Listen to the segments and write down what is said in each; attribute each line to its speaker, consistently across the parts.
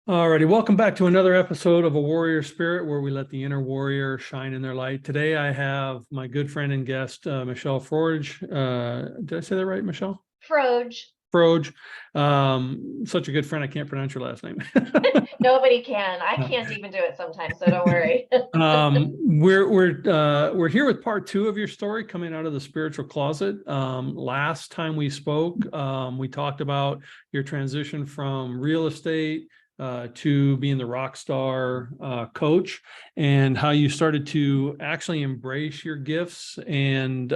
Speaker 1: Alrighty, welcome back to another episode of A Warrior Spirit, where we let the inner warrior shine in their light. Today, I have my good friend and guest, Michelle Froedge. Did I say that right, Michelle?
Speaker 2: Froedge.
Speaker 1: Froedge. Such a good friend. I can't pronounce your last name.
Speaker 2: Nobody can. I can't even do it sometimes, so don't worry.
Speaker 1: We're here with part two of your story, coming out of the spiritual closet. Last time we spoke, we talked about your transition from real estate to being the rock star coach, and how you started to actually embrace your gifts, and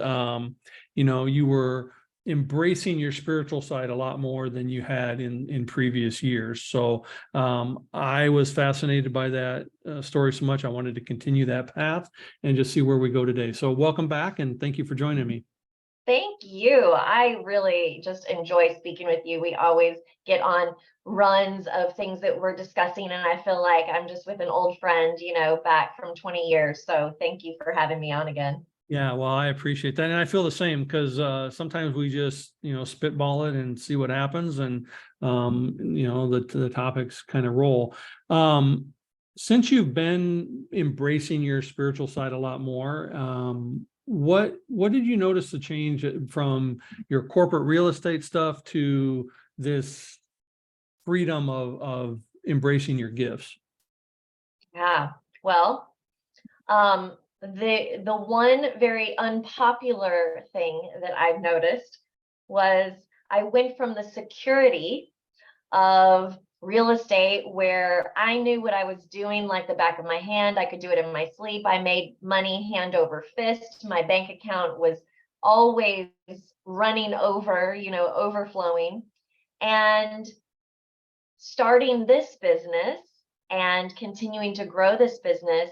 Speaker 1: you were embracing your spiritual side a lot more than you had in previous years. So I was fascinated by that story so much. I wanted to continue that path and just see where we go today. So welcome back, and thank you for joining me.
Speaker 2: Thank you. I really just enjoy speaking with you. We always get on runs of things that we're discussing, and I feel like I'm just with an old friend, back from 20 years. So thank you for having me on again.
Speaker 1: Yeah, well, I appreciate that. And I feel the same, because sometimes we just, spitball it and see what happens. And, the topics kind of roll. Since you've been embracing your spiritual side a lot more, what did you notice the change from your corporate real estate stuff to this freedom of embracing your gifts?
Speaker 2: Yeah. Well, the one very unpopular thing that I've noticed was I went from the security of real estate, where I knew what I was doing like the back of my hand. I could do it in my sleep. I made money hand over fist. My bank account was always running over, overflowing. And starting this business and continuing to grow this business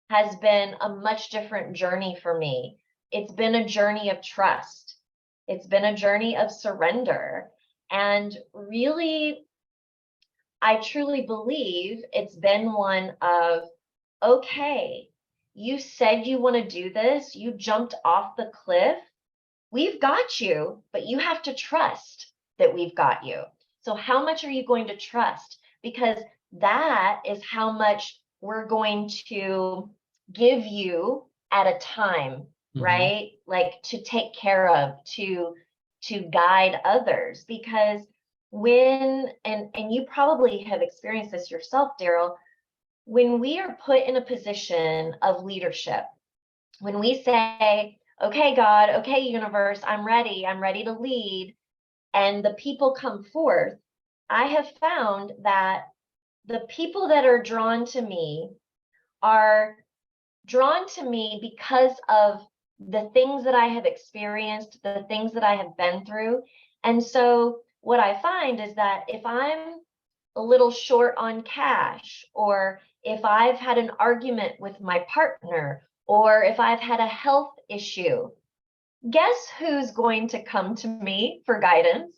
Speaker 2: has been a much different journey for me. It's been a journey of trust. It's been a journey of surrender. And really, I truly believe it's been one of, okay, you said you want to do this, you jumped off the cliff. We've got you, but you have to trust that we've got you. So how much are you going to trust? Because that is how much we're going to give you at a time, right? Like to take care of, to guide others. Because when, and you probably have experienced this yourself, Daryl, when we are put in a position of leadership, when we say, okay, God, okay, universe, I'm ready to lead, and the people come forth, I have found that the people that are drawn to me are drawn to me because of the things that I have experienced, the things that I have been through. And so what I find is that if I'm a little short on cash, or if I've had an argument with my partner, or if I've had a health issue, guess who's going to come to me for guidance?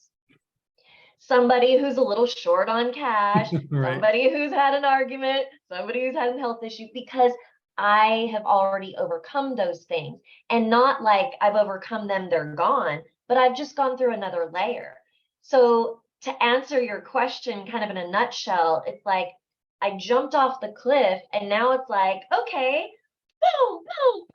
Speaker 2: Somebody who's a little short on cash,
Speaker 1: Right.
Speaker 2: somebody who's had an argument, somebody who's had a health issue, because I have already overcome those things. And not like I've overcome them, they're gone, but I've just gone through another layer. So to answer your question kind of in a nutshell, it's like I jumped off the cliff, and now it's like, okay, boom, boom,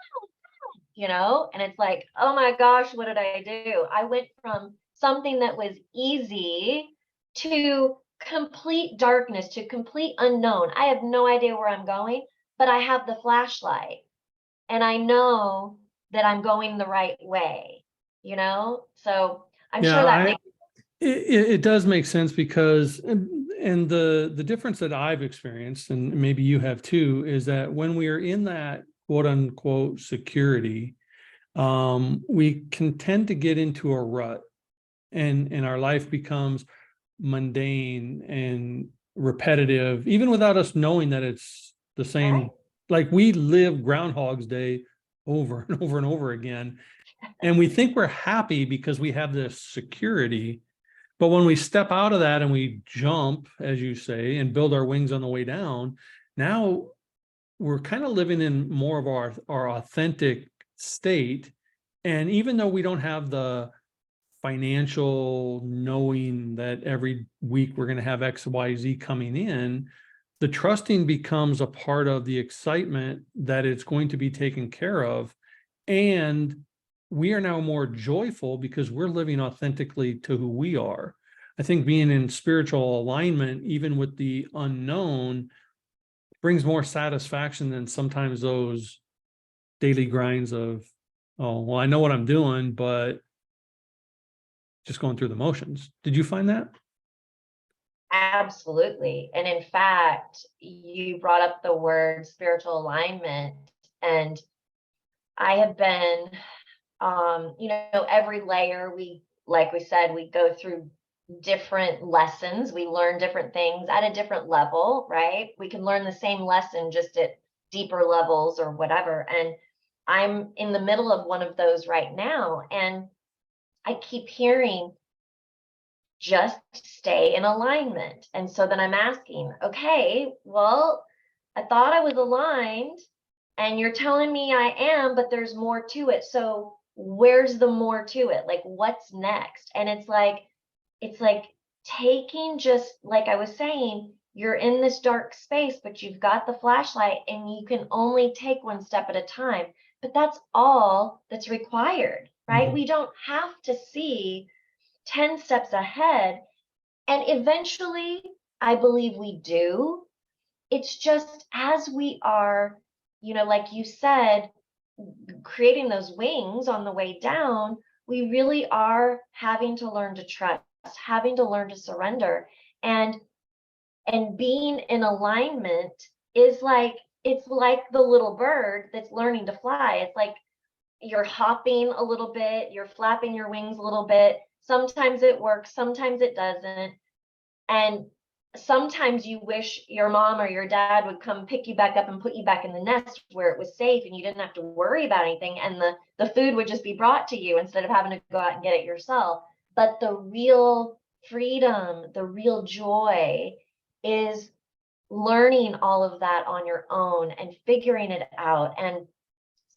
Speaker 2: and it's like, oh my gosh, what did I do? I went from something that was easy to complete darkness, to complete unknown. I have no idea where I'm going, but I have the flashlight, and I know that I'm going the right way, So I'm sure that makes
Speaker 1: it does make sense, because and the difference that I've experienced, and maybe you have too, is that when we are in that quote unquote security, we can tend to get into a rut, and our life becomes mundane and repetitive, even without us knowing that it's the same.
Speaker 2: right.
Speaker 1: Like, we live Groundhog's Day over and over and over again, and we think we're happy because we have this security. But when we step out of that and we jump, as you say, and build our wings on the way down, now we're kind of living in more of our authentic state. And even though we don't have the financial knowing that every week we're going to have X, Y, Z coming in, the trusting becomes a part of the excitement that it's going to be taken care of. And we are now more joyful because we're living authentically to who we are. I think being in spiritual alignment, even with the unknown, brings more satisfaction than sometimes those daily grinds of, oh, well, I know what I'm doing, but just going through the motions. Did you find that?
Speaker 2: Absolutely. And in fact, you brought up the word spiritual alignment, and I have been, every layer like we said, we go through different lessons. We learn different things at a different level, right? We can learn the same lesson just at deeper levels or whatever. And I'm in the middle of one of those right now. And I keep hearing, just stay in alignment. And so then I'm asking, okay, well, I thought I was aligned and you're telling me I am, but there's more to it. So where's the more to it? Like, what's next? And it's like taking, just like I was saying, you're in this dark space, but you've got the flashlight and you can only take one step at a time. But that's all that's required, right?
Speaker 1: Mhm.
Speaker 2: We don't have to see 10 steps ahead. And eventually, I believe we do. It's just as we are, like you said, creating those wings on the way down, we really are having to learn to trust, having to learn to surrender. And being in alignment is like, it's like the little bird that's learning to fly. It's like you're hopping a little bit, you're flapping your wings a little bit. Sometimes it works, sometimes it doesn't. And sometimes you wish your mom or your dad would come pick you back up and put you back in the nest where it was safe and you didn't have to worry about anything, and the food would just be brought to you instead of having to go out and get it yourself. But the real freedom, the real joy is learning all of that on your own and figuring it out and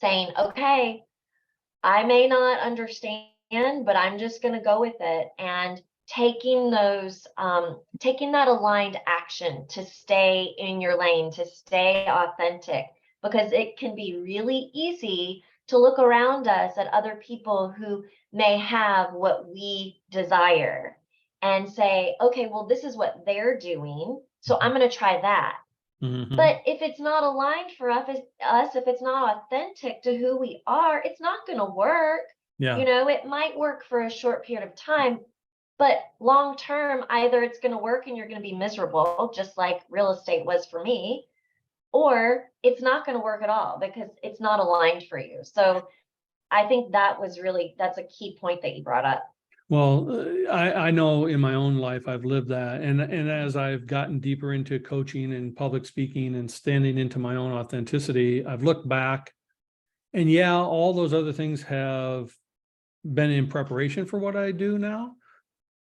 Speaker 2: saying, okay, I may not understand, but I'm just going to go with it, and taking taking that aligned action to stay in your lane, to stay authentic, because it can be really easy to look around us at other people who may have what we desire and say, okay, well, this is what they're doing, so I'm going to try that.
Speaker 1: Mhm.
Speaker 2: But if it's not aligned for us, if it's not authentic to who we are, it's not going to work.
Speaker 1: Yeah.
Speaker 2: It might work for a short period of time, but long term, either it's going to work and you're going to be miserable, just like real estate was for me, or it's not going to work at all because it's not aligned for you. So I think that's a key point that you brought up.
Speaker 1: Well, I know in my own life I've lived that, and as I've gotten deeper into coaching and public speaking and standing into my own authenticity, I've looked back, and yeah, all those other things have been in preparation for what I do now.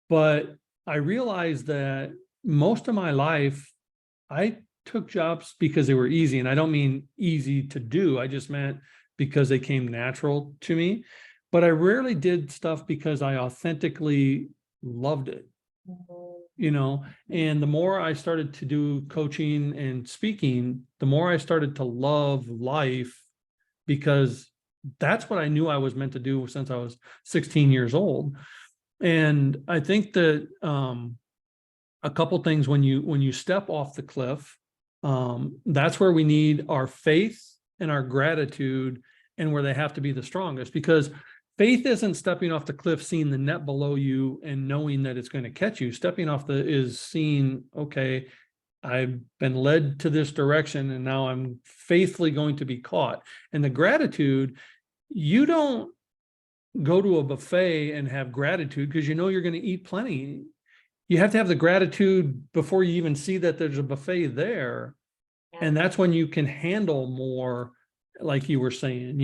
Speaker 1: But I realized that most of my life, I took jobs because they were easy, and I don't mean easy to do. I just meant because they came natural to me. But I rarely did stuff because I authentically loved it, and the more I started to do coaching and speaking, the more I started to love life, because that's what I knew I was meant to do since I was 16 years old. And I think that a couple things, when you step off the cliff, that's where we need our faith and our gratitude, and where they have to be the strongest, because faith isn't stepping off the cliff, seeing the net below you and knowing that it's going to catch you. Stepping off is seeing, okay, I've been led to this direction and now I'm faithfully going to be caught. And the gratitude, you don't go to a buffet and have gratitude because you know you're going to eat plenty. You have to have the gratitude before you even see that there's a buffet there.
Speaker 2: Yeah.
Speaker 1: And that's when you can handle more, like you were saying.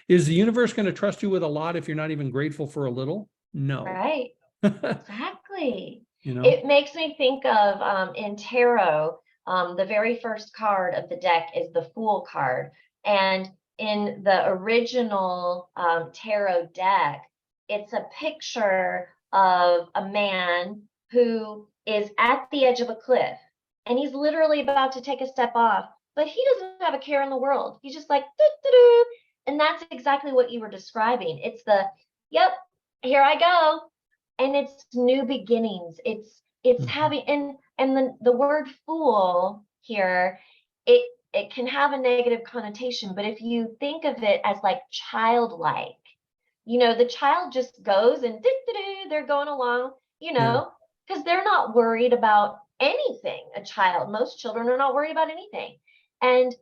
Speaker 1: Is the universe going to trust you with a lot if you're not even grateful for a little? No.
Speaker 2: Right. Exactly.
Speaker 1: You know?
Speaker 2: It makes me think of in tarot, the very first card of the deck is the Fool card. And in the original tarot deck, it's a picture of a man who is at the edge of a cliff and he's literally about to take a step off, but he doesn't have a care in the world. He's just like, doo-doo-doo. And that's exactly what you were describing. It's the, yep, here I go. And it's new beginnings. It's having, and the word fool here, it can have a negative connotation, but if you think of it as like childlike, the child just goes and they're going along,
Speaker 1: Yeah.
Speaker 2: because they're not worried about anything. Most children are not worried about anything. And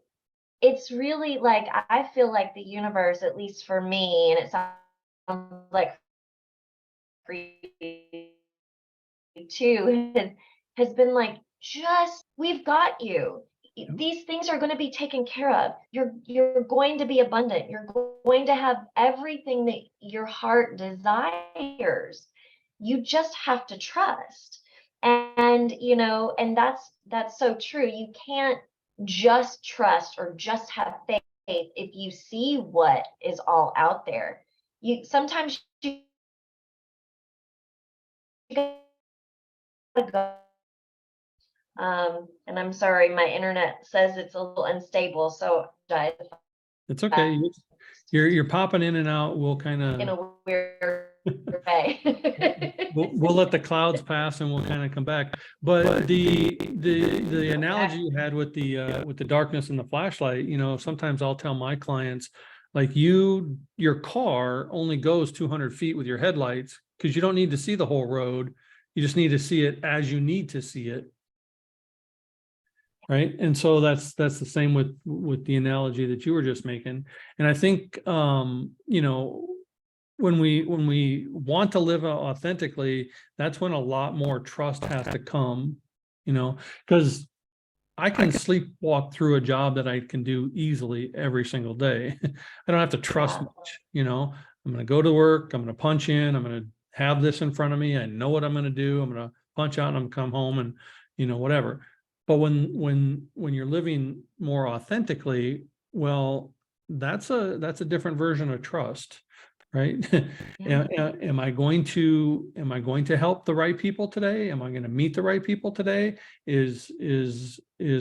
Speaker 2: it's really like, I feel like the universe, at least for me, and it sounds like for you too, has been like, just, we've got you. These things are going to be taken care of. You're going to be abundant. You're going to have everything that your heart desires. You just have to trust. And that's so true. You can't just trust or just have faith if you see what is all out there. You sometimes you gotta go. And I'm sorry, my internet says it's a little unstable, so
Speaker 1: It's okay. You're popping in and out. We'll kind
Speaker 2: in
Speaker 1: of,
Speaker 2: a weird way.
Speaker 1: we'll let the clouds pass and we'll kind of come back. But the analogy you had with the darkness and the flashlight, sometimes I'll tell my clients, like, your car only goes 200 feet with your headlights because you don't need to see the whole road. You just need to see it as you need to see it. Right. And so that's the same with the analogy that you were just making. And I think, when we want to live authentically, that's when a lot more trust has to come, because I can sleepwalk through a job that I can do easily every single day. I don't have to trust much, I'm going to go to work, I'm going to punch in, I'm going to have this in front of me. I know what I'm going to do. I'm going to punch out and I'm come home and, whatever. But when you're living more authentically, well, that's a different version of trust, right?
Speaker 2: Yeah.
Speaker 1: Am I going to help the right people today? Am I going to meet the right people today? Is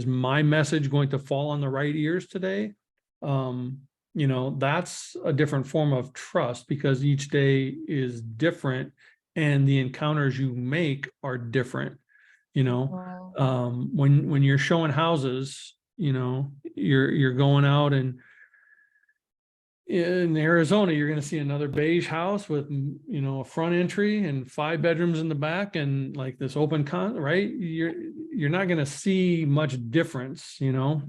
Speaker 1: my message going to fall on the right ears today? That's a different form of trust because each day is different and the encounters you make are different. When you're showing houses, you're going out and in Arizona, you're going to see another beige house with, a front entry and 5 bedrooms in the back and like this open right? You're not going to see much difference, but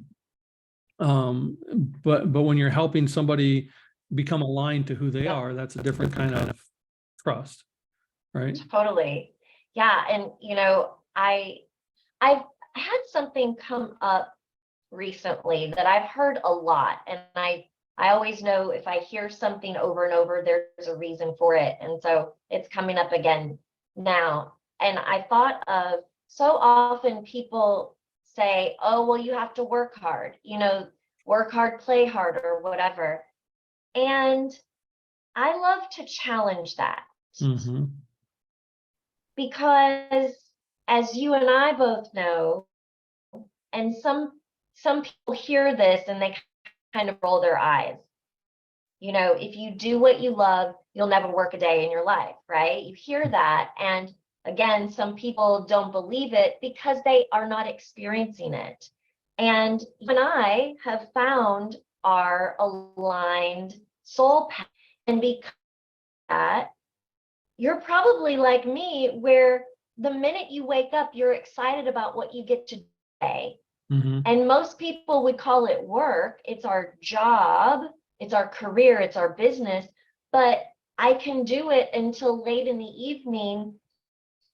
Speaker 1: when you're helping somebody become aligned to who they are, that's a different kind of trust, right?
Speaker 2: Totally. Yeah. And, I've had something come up recently that I've heard a lot, and I always know if I hear something over and over, there's a reason for it. And so it's coming up again now. And I thought of, so often people say, oh, well, you have to work hard, work hard, play hard, or whatever. And I love to challenge that
Speaker 1: Mm-hmm.
Speaker 2: because, as you and I both know, and some people hear this and they kind of roll their eyes. If you do what you love, you'll never work a day in your life, right? You hear that. And again, some people don't believe it because they are not experiencing it. And you and I have found our aligned soul path. And because of that, you're probably like me, where the minute you wake up, you're excited about what you get to do today.
Speaker 1: Mm-hmm.
Speaker 2: And most people would call it work. It's our job, it's our career, it's our business. But I can do it until late in the evening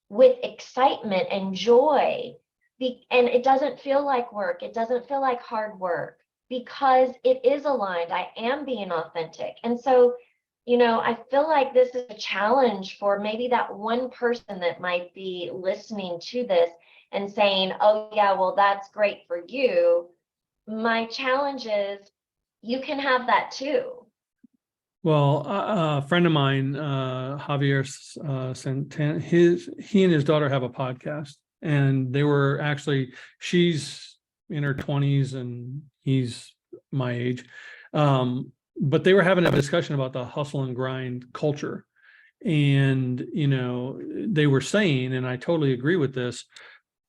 Speaker 2: with excitement and joy. And it doesn't feel like work. It doesn't feel like hard work because it is aligned. I am being authentic. And so, I feel like this is a challenge for maybe that one person that might be listening to this and saying, oh, yeah, well, that's great for you. My challenge is you can have that too.
Speaker 1: Well, a friend of mine, Javier Santan, he and his daughter have a podcast, and they were actually, she's in her 20s and he's my age. But they were having a discussion about the hustle and grind culture. And, they were saying, and I totally agree with this,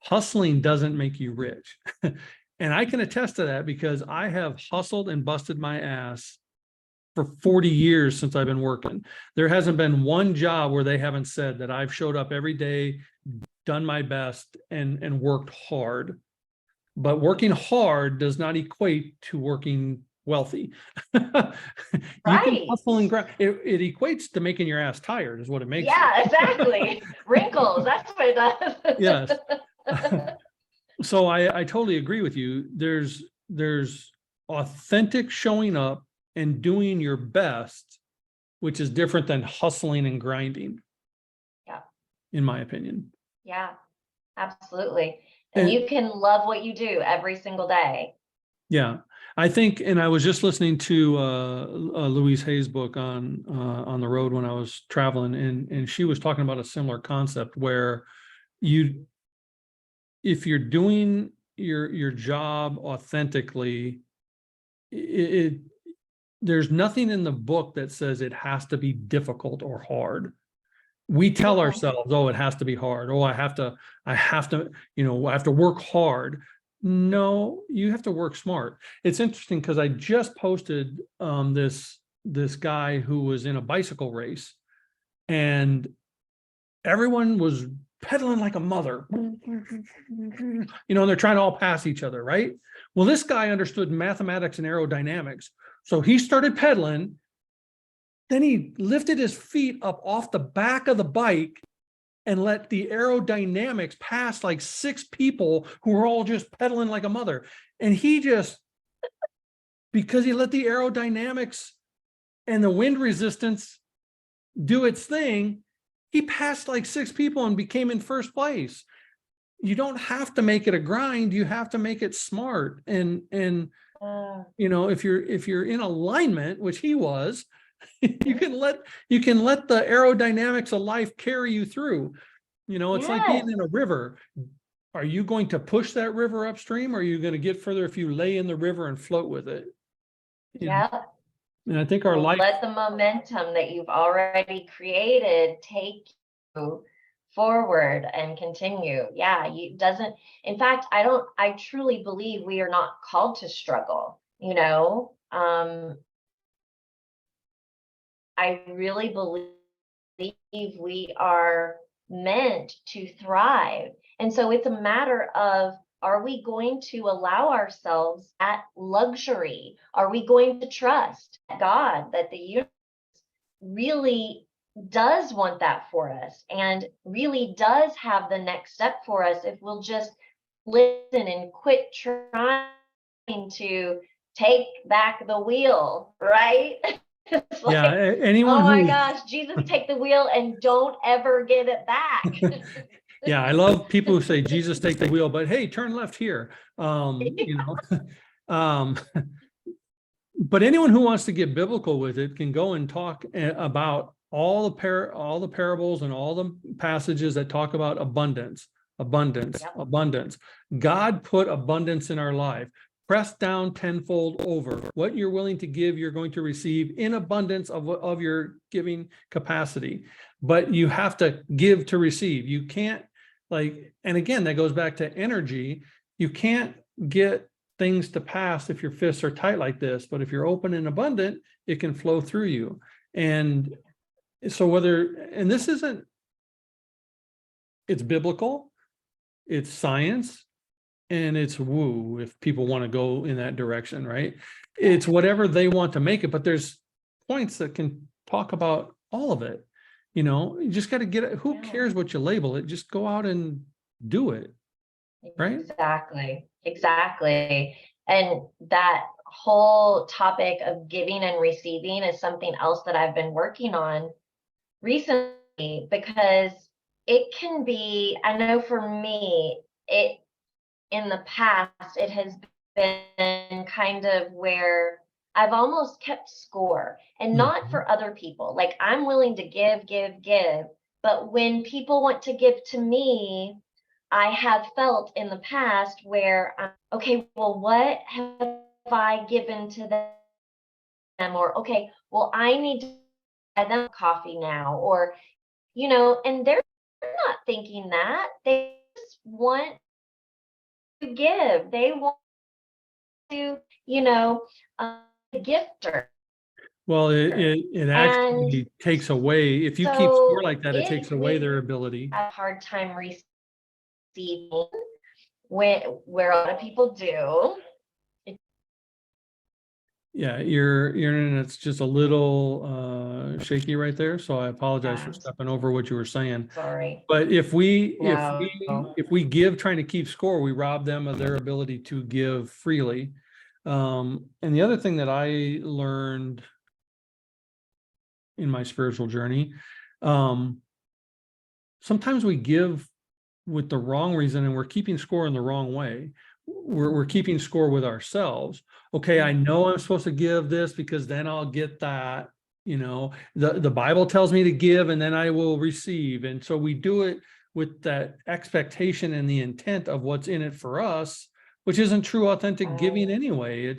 Speaker 1: hustling doesn't make you rich. And I can attest to that because I have hustled and busted my ass for 40 years since I've been working. There hasn't been one job where they haven't said that I've showed up every day, done my best, and worked hard. But working hard does not equate to working wealthy. You can
Speaker 2: Right.
Speaker 1: hustle and grind. It equates to making your ass tired, is what it makes.
Speaker 2: Yeah, exactly. Wrinkles, that's what it does.
Speaker 1: Yes. So I totally agree with you. There's authentic showing up and doing your best, which is different than hustling and grinding.
Speaker 2: Yeah.
Speaker 1: In my opinion.
Speaker 2: Yeah, absolutely. And you can love what you do every single day.
Speaker 1: Yeah, I think, and I was just listening to Louise Hay's book on the road when I was traveling, and she was talking about a similar concept where if you're doing your job authentically, there's nothing in the book that says it has to be difficult or hard. We tell ourselves, oh, it has to be hard. Oh, I have to, I have to work hard. No, you have to work smart. It's interesting because I just posted this guy who was in a bicycle race, and everyone was pedaling like a mother. And they're trying to all pass each other, right? Well, this guy understood mathematics and aerodynamics. So he started pedaling. Then he lifted his feet up off the back of the bike and let the aerodynamics pass like 6 people who were all just pedaling like a mother. And he just, because he let the aerodynamics and the wind resistance do its thing, he passed like 6 people and became in first place. You don't have to make it a grind. You have to make it smart. And if you're in alignment, which he was, you can let the aerodynamics of life carry you through. It's like being in a river. Are you going to push that river upstream, or are you going to get further if you lay in the river and float with it?
Speaker 2: Yeah.
Speaker 1: And I think our life,
Speaker 2: let the momentum that you've already created take you forward and continue. Yeah, in fact, I truly believe we are not called to struggle, I really believe we are meant to thrive. And so it's a matter of, are we going to allow ourselves that luxury? Are we going to trust God that the universe really does want that for us and really does have the next step for us if we'll just listen and quit trying to take back the wheel, right? It's like,
Speaker 1: anyone
Speaker 2: oh my
Speaker 1: who,
Speaker 2: gosh, Jesus, take the wheel and don't ever give it back.
Speaker 1: yeah, I love people who say, Jesus, take the wheel, but hey, turn left here. But anyone who wants to get biblical with it can go and talk about all the parables and all the passages that talk about abundance. God put abundance in our life. Pressed down tenfold over. What you're willing to give, you're going to receive in abundance of your giving capacity. But you have to give to receive. You can't, and again, that goes back to energy. You can't get things to pass if your fists are tight like this, but if you're open and abundant, it can flow through you. And so it's biblical, it's science, and it's woo, if people want to go in that direction, right? It's whatever they want to make it, but there's points that can talk about all of it. You just got to get it. Who cares what you label it? Just go out and do it. Right?
Speaker 2: Exactly. And that whole topic of giving and receiving is something else that I've been working on recently, because it can be, I know for me, in the past, it has been kind of where I've almost kept score, and not
Speaker 1: Mhm.
Speaker 2: for other people. Like, I'm willing to give, but when people want to give to me, I have felt in the past where, okay, well, what have I given to them? Or, okay, well, I need to buy them coffee now, or, and they're not thinking that. They just want to give. They want to, you know, a gifter.
Speaker 1: Well, it
Speaker 2: And
Speaker 1: actually takes away, if you keep score
Speaker 2: so
Speaker 1: like that, it
Speaker 2: it
Speaker 1: takes away
Speaker 2: really
Speaker 1: their ability.
Speaker 2: had a hard time receiving where a lot of people do.
Speaker 1: Yeah, your internet's just a little shaky right there, so I apologize for
Speaker 2: I'm
Speaker 1: stepping over what you were saying.
Speaker 2: sorry.
Speaker 1: But
Speaker 2: No.
Speaker 1: if we give trying to keep score, we rob them of their ability to give freely. And the other thing that I learned in my spiritual journey, sometimes we give with the wrong reason and we're keeping score in the wrong way. We're keeping score with ourselves. Okay, I know I'm supposed to give this because then I'll get that. The Bible tells me to give and then I will receive. And so we do it with that expectation and the intent of what's in it for us, which isn't true authentic giving anyway.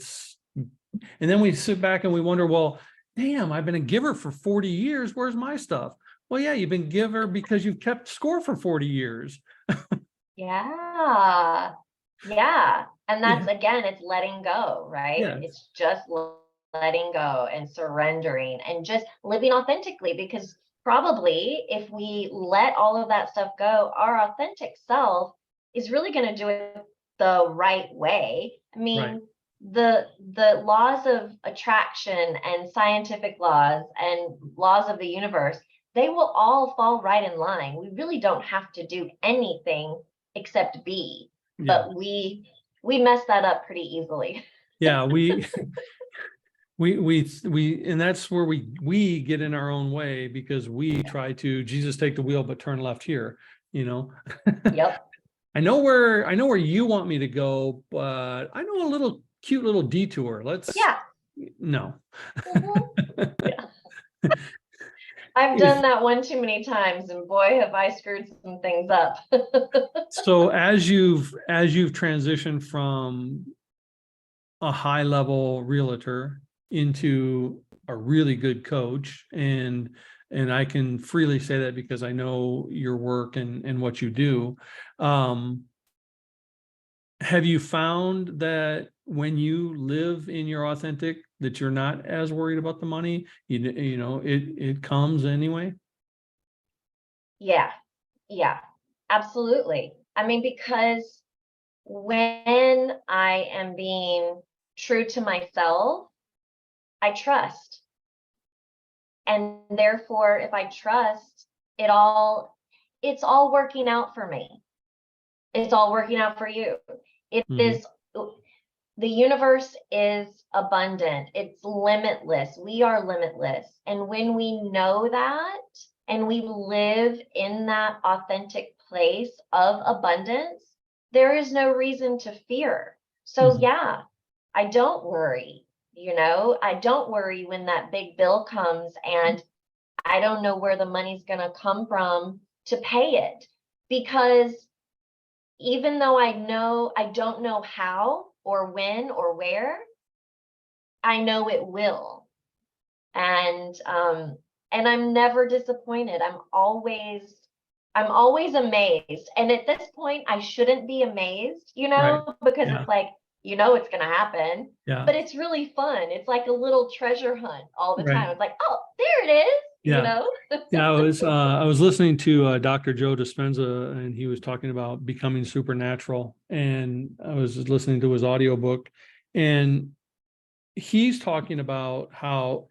Speaker 1: And then we sit back and we wonder, well, damn, I've been a giver for 40 years. Where's my stuff? Well, yeah, you've been giver because you've kept score for 40 years.
Speaker 2: Yeah. Yeah. And
Speaker 1: Yeah.
Speaker 2: that's, again, it's letting go, right?
Speaker 1: Yes.
Speaker 2: It's just letting go and surrendering and just living authentically, because probably if we let all of that stuff go, our authentic self is really going to do it the right way. I
Speaker 1: Right.
Speaker 2: mean, the laws of attraction and scientific laws and laws of the universe, they will all fall right in line. We really don't have to do anything except be,
Speaker 1: Yeah.
Speaker 2: but we mess that up pretty easily.
Speaker 1: Yeah. And that's where we get in our own way because we try to, Jesus, take the wheel, but turn left here, you know.
Speaker 2: Yep.
Speaker 1: I know where you want me to go, but I know a little cute little detour.
Speaker 2: Yeah.
Speaker 1: No.
Speaker 2: Mhm. Yeah. I've
Speaker 1: If
Speaker 2: done that one too many times, and boy, have I screwed some things up.
Speaker 1: so, as you've transitioned from a high level realtor into a really good coach, and I can freely say that because I know your work and what you do. um have you found that when you live in your authentic that you're not as worried about the money? It comes anyway.
Speaker 2: Yeah. Yeah. Absolutely. I mean, because when I am being true to myself, I trust. And therefore, if I trust, it's all working out for me. It's all working out for you. It
Speaker 1: Mhm.
Speaker 2: is, the universe is abundant. It's limitless. We are limitless. And when we know that and we live in that authentic place of abundance, there is no reason to fear. So
Speaker 1: Mhm.
Speaker 2: yeah, I don't worry. I don't worry when that big bill comes and I don't know where the money's going to come from to pay it, because even though I don't know how or when or where, I know it will. And I'm never disappointed. I'm always amazed. And at this point, I shouldn't be amazed,
Speaker 1: Right.
Speaker 2: because
Speaker 1: Yeah.
Speaker 2: it's like, it's going to happen,
Speaker 1: Yeah.
Speaker 2: but it's really fun. It's like a little treasure hunt all the
Speaker 1: Right.
Speaker 2: time. It's like, oh, there it is, you
Speaker 1: Yeah.
Speaker 2: know?
Speaker 1: Yeah, I was listening to Dr. Joe Dispenza, and he was talking about becoming supernatural, and I was listening to his audiobook, and he's talking about how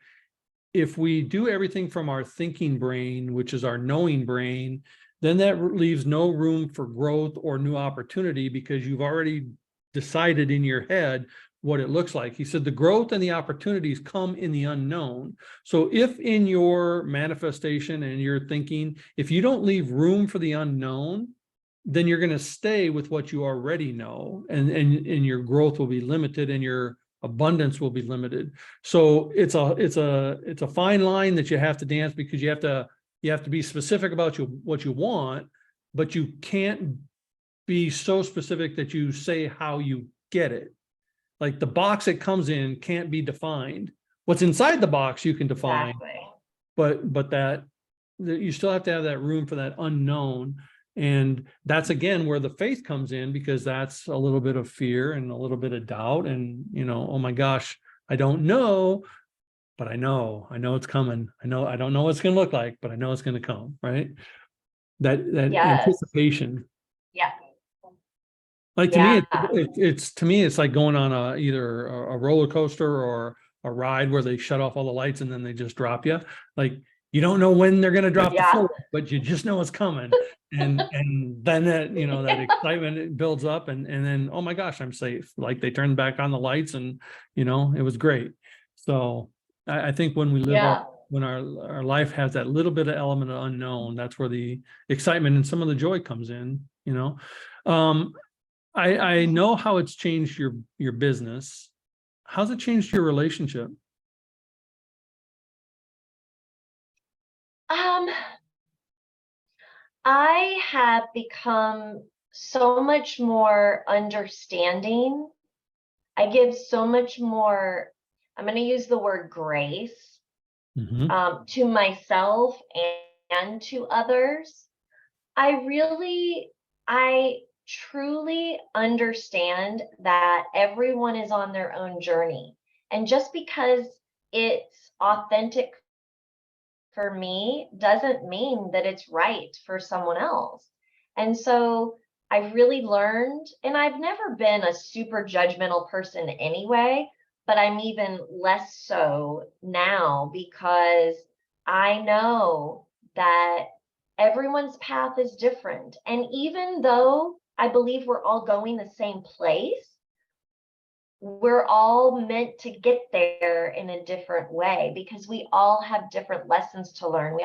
Speaker 1: if we do everything from our thinking brain, which is our knowing brain, then that leaves no room for growth or new opportunity because you've already decided in your head what it looks like. He said the growth and the opportunities come in the unknown. So if in your manifestation and your thinking, if you don't leave room for the unknown, then you're going to stay with what you already know, and your growth will be limited and your abundance will be limited. So it's a fine line that you have to dance, because you have to be specific about what you want, but you can't be so specific that you say how you get it. Like the box it comes in can't be defined. What's inside the box you can define,
Speaker 2: Exactly.
Speaker 1: but that you still have to have that room for that unknown. And that's again where the faith comes in, because that's a little bit of fear and a little bit of doubt, and oh my gosh, I don't know, but I know it's coming. I don't know what it's going to look like, but I know it's going to come, right? That
Speaker 2: Yes.
Speaker 1: anticipation.
Speaker 2: Yeah.
Speaker 1: Like to me,
Speaker 2: Yeah.
Speaker 1: it's like going on either a roller coaster or a ride where they shut off all the lights and then they just drop you. Like you don't know when they're going to drop the
Speaker 2: Yeah.
Speaker 1: floor, but you just know it's coming. And then that that excitement builds up, and then, oh my gosh, I'm safe. Like they turned back on the lights, and it was great. So I think when we live
Speaker 2: Yeah.
Speaker 1: when our life has that little bit of element of unknown, that's where the excitement and some of the joy comes in. I know how it's changed your business. How's it changed your relationship?
Speaker 2: Um, I have become so much more understanding. I give so much more, I'm going to use the word grace, to myself and to others. I truly understand that everyone is on their own journey. And just because it's authentic for me doesn't mean that it's right for someone else. And so I've really learned, and I've never been a super judgmental person anyway, but I'm even less so now because I know that everyone's path is different. And even though I believe we're all going the same place, we're all meant to get there in a different way because we all have different lessons to learn.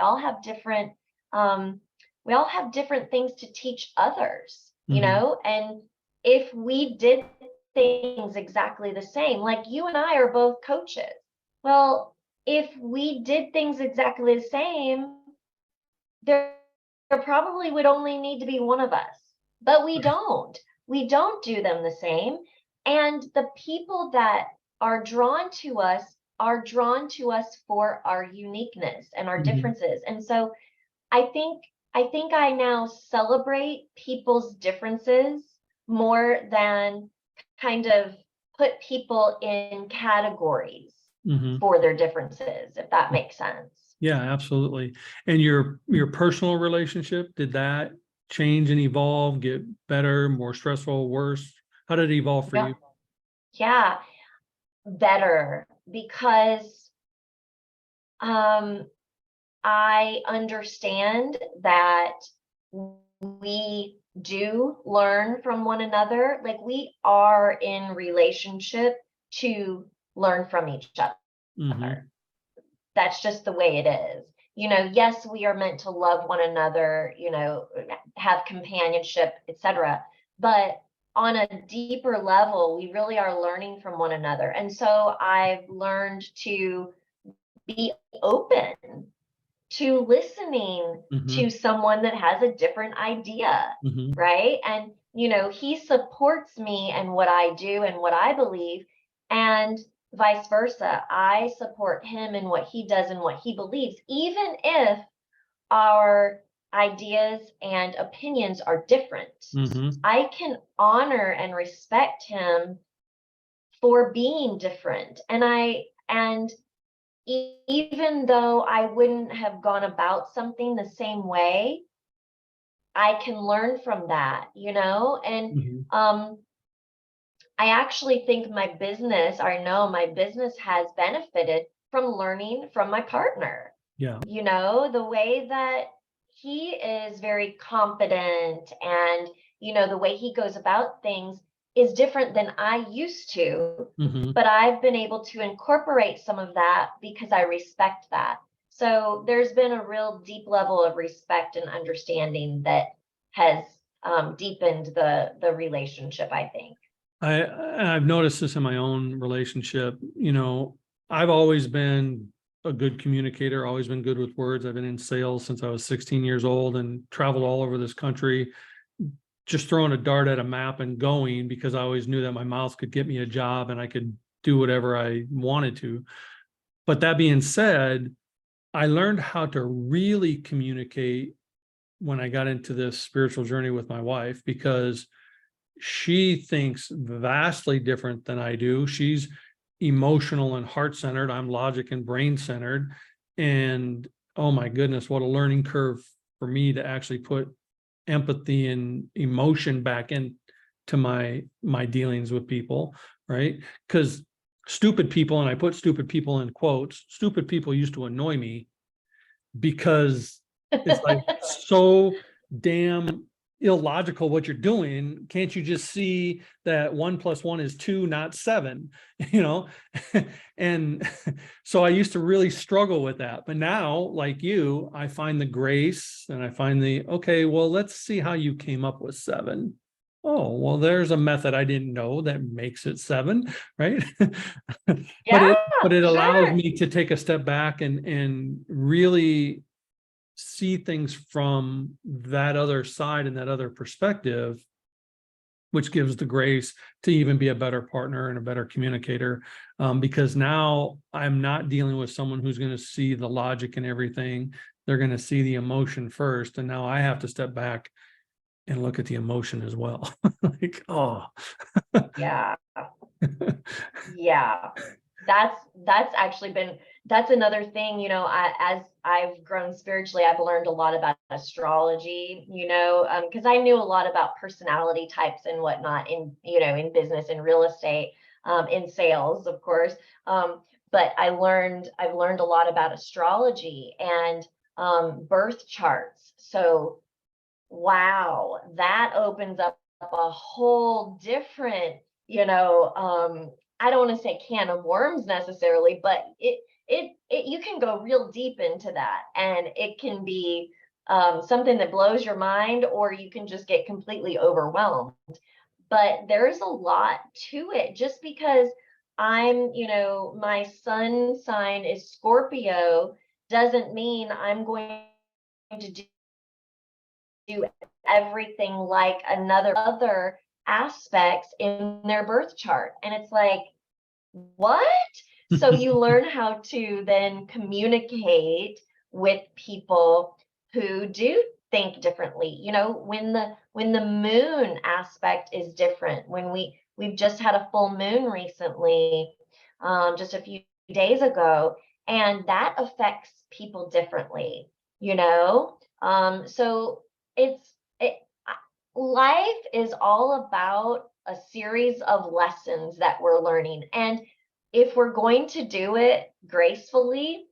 Speaker 2: Um, we all have different things to teach others, and if we did things exactly the same, like you and I are both coaches. Well, if we did things exactly the same, there probably would only need to be one of us, but we don't. We don't do them the same. And the people that are drawn to us for our uniqueness and our differences. And so I think I now celebrate people's differences more than kind of put people in categories for their differences, if that makes sense.
Speaker 1: Yeah, absolutely. And your personal relationship, did that change and evolve, get better, more stressful, worse? How did it evolve for you?
Speaker 2: Yeah, better, because I understand that we do learn from one another. Like we are in relationship to learn from each other. That's just the way it is. Yes, we are meant to love one another, have companionship, etc. But on a deeper level, we really are learning from one another. And so I've learned to be open to listening to someone that has a different idea, right? And, he supports me and what I do and what I believe, and vice versa. I support him in what he does and what he believes, even if our ideas and opinions are different. I can honor and respect him for being different. And even though I wouldn't have gone about something the same way, I can learn from that, and I actually think I know my business has benefited from learning from my partner.
Speaker 1: Yeah.
Speaker 2: The way that he is very confident, and, the way he goes about things is different than I used to, but I've been able to incorporate some of that because I respect that. So there's been a real deep level of respect and understanding that has deepened the relationship, I think.
Speaker 1: I've noticed this in my own relationship. You know, I've always been a good communicator, always been good with words. I've been in sales since I was 16 years old and traveled all over this country, just throwing a dart at a map and going, because I always knew that my mouth could get me a job and I could do whatever I wanted to. But that being said, I learned how to really communicate when I got into this spiritual journey with my wife, because she thinks vastly different than I do. She's emotional and heart-centered. I'm logic and brain-centered. And oh my goodness, what a learning curve for me to actually put empathy and emotion back into my dealings with people, right? Because stupid people, and I put stupid people in quotes, stupid people used to annoy me because it's like so damn illogical what you're doing. Can't you just see that 1 + 1 is 2, not 7? You know? And so I used to really struggle with that. But now, like you, I find the grace and I find the, okay, well, let's see how you came up with 7. Oh, well, there's a method I didn't know that makes it 7, right?
Speaker 2: Yeah,
Speaker 1: But it allows
Speaker 2: sure.
Speaker 1: me to take a step back and really see things from that other side and that other perspective, which gives the grace to even be a better partner and a better communicator. Because now I'm not dealing with someone who's going to see the logic and everything. They're going to see the emotion first. And now I have to step back and look at the emotion as well. Like, oh.
Speaker 2: Yeah. Yeah. That's actually been, that's another thing, you know, as I've grown spiritually, I've learned a lot about astrology, you know, because I knew a lot about personality types and whatnot in, you know, in business and real estate, in sales, of course. But I've learned a lot about astrology and birth charts. So wow, that opens up a whole different, you know, I don't want to say can of worms necessarily, but it you can go real deep into that, and it can be something that blows your mind, or you can just get completely overwhelmed. But there's a lot to it. Just because I'm, you know, my sun sign is Scorpio doesn't mean I'm going to do everything like another other aspects in their birth chart. And it's like, what? So you learn how to then communicate with people who do think differently. You know, when the moon aspect is different, when we've just had a full moon recently, just a few days ago, and that affects people differently, you know. So it's it life is all about a series of lessons that we're learning. And if we're going to do it gracefully,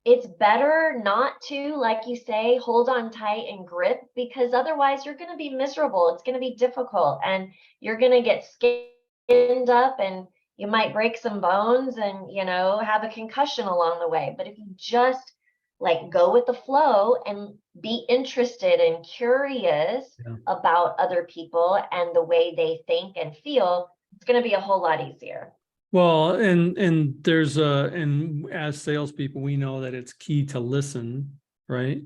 Speaker 2: it's better not to, like you say, hold on tight and grip, because otherwise you're going to be miserable. It's going to be difficult, and you're going to get skinned up, and you might break some bones and, you know, have a concussion along the way. But if you just like go with the flow and be interested and curious
Speaker 1: Yeah.
Speaker 2: about other people and the way they think and feel, it's going to be a whole lot easier.
Speaker 1: Well, and there's and as salespeople, we know that it's key to listen, right?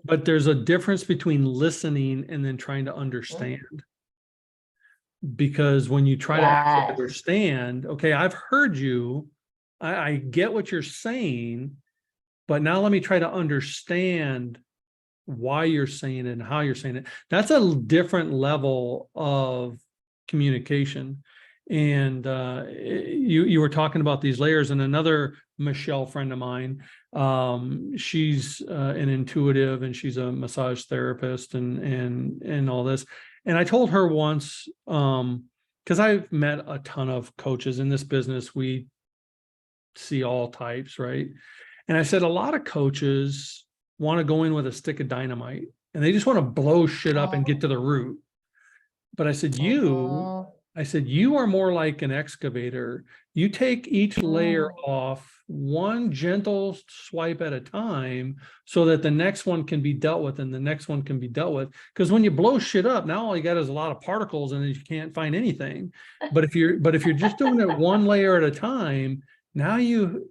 Speaker 1: But there's a difference between listening and then trying to understand. Because when you try to actually
Speaker 2: Yes.
Speaker 1: understand, okay, I've heard you, I get what you're saying, but now let me try to understand why you're saying it and how you're saying it. That's a different level of communication. And you were talking about these layers, and another Michelle friend of mine, she's an intuitive, and she's a massage therapist and all this. And I told her once, because I've met a ton of coaches in this business, we see all types, right? And I said, a lot of coaches want to go in with a stick of dynamite and they just want to blow shit up and get to the root. But I said, you I said, you are more like an excavator. You take each layer off one gentle swipe at a time so that the next one can be dealt with and the next one can be dealt with. Because when you blow shit up, now all you got is a lot of particles and you can't find anything. But if you're just doing it one layer at a time, now you've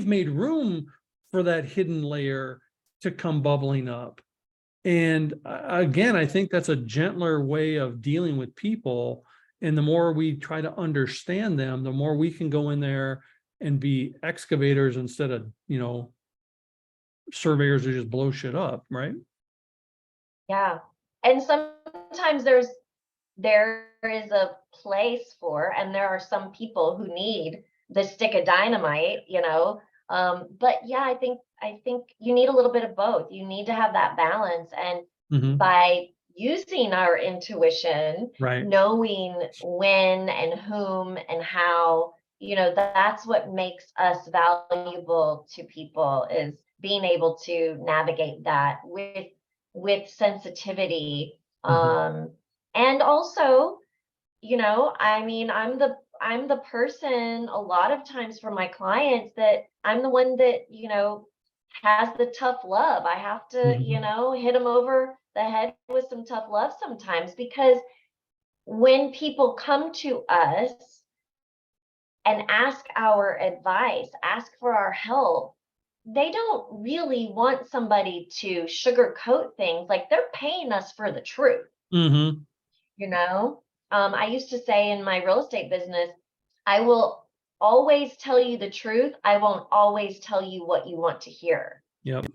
Speaker 1: made room for that hidden layer to come bubbling up. And again, I think that's a gentler way of dealing with people. And the more we try to understand them, the more we can go in there and be excavators instead of, surveyors who just blow shit up, right?
Speaker 2: Yeah. And sometimes there is a place for, and there are some people who need the stick of dynamite, but yeah, I think you need a little bit of both. You need to have that balance. And
Speaker 1: Mhm.
Speaker 2: by using our intuition,
Speaker 1: Right.
Speaker 2: knowing when and whom and how, that's what makes us valuable to people, is being able to navigate that with sensitivity.
Speaker 1: Mhm.
Speaker 2: And also, I mean, I'm the person a lot of times for my clients that I'm the one that, has the tough love. I have to,
Speaker 1: Mhm.
Speaker 2: hit them over the head with some tough love sometimes, because when people come to us and ask our advice, ask for our help, they don't really want somebody to sugarcoat things. Like, they're paying us for the truth.
Speaker 1: Mhm.
Speaker 2: you know I used to say in my real estate business, I will always tell you the truth, I won't always tell you what you want to hear.
Speaker 1: Yep.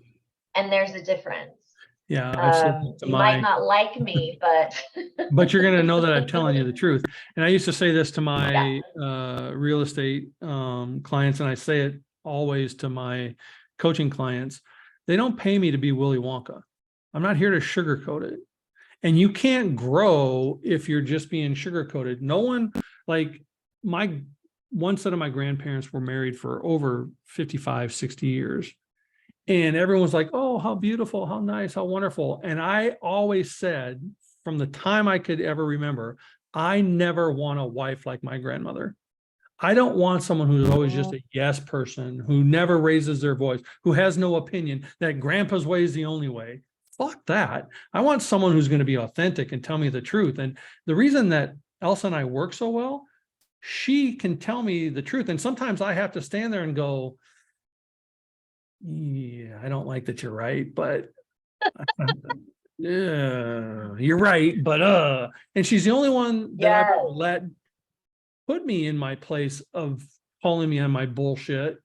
Speaker 2: And there's a difference.
Speaker 1: Yeah. I've said that to
Speaker 2: You might
Speaker 1: my,
Speaker 2: not like me, but
Speaker 1: but you're going to know that I'm telling you the truth. And I used to say this to
Speaker 2: yeah.
Speaker 1: my real estate clients, and I say it always to my coaching clients. They don't pay me to be Willy Wonka. I'm not here to sugarcoat it. And you can't grow if you're just being sugarcoated. No one, like my one set of my grandparents were married for over 55, 60 years. And everyone's like, oh, how beautiful, how nice, how wonderful. And I always said, from the time I could ever remember, I never want a wife like my grandmother. I don't want someone who's always just
Speaker 2: Mhm.
Speaker 1: a yes person, who never raises their voice, who has no opinion, that grandpa's way is the only way. Fuck that. I want someone who's going to be authentic and tell me the truth. And the reason that Elsa and I work so well, she can tell me the truth. And sometimes I have to stand there and go, yeah, I don't like that you're right, but yeah, you're right, but and she's the only one that ever
Speaker 2: Yes.
Speaker 1: let put me in my place of calling me on my bullshit.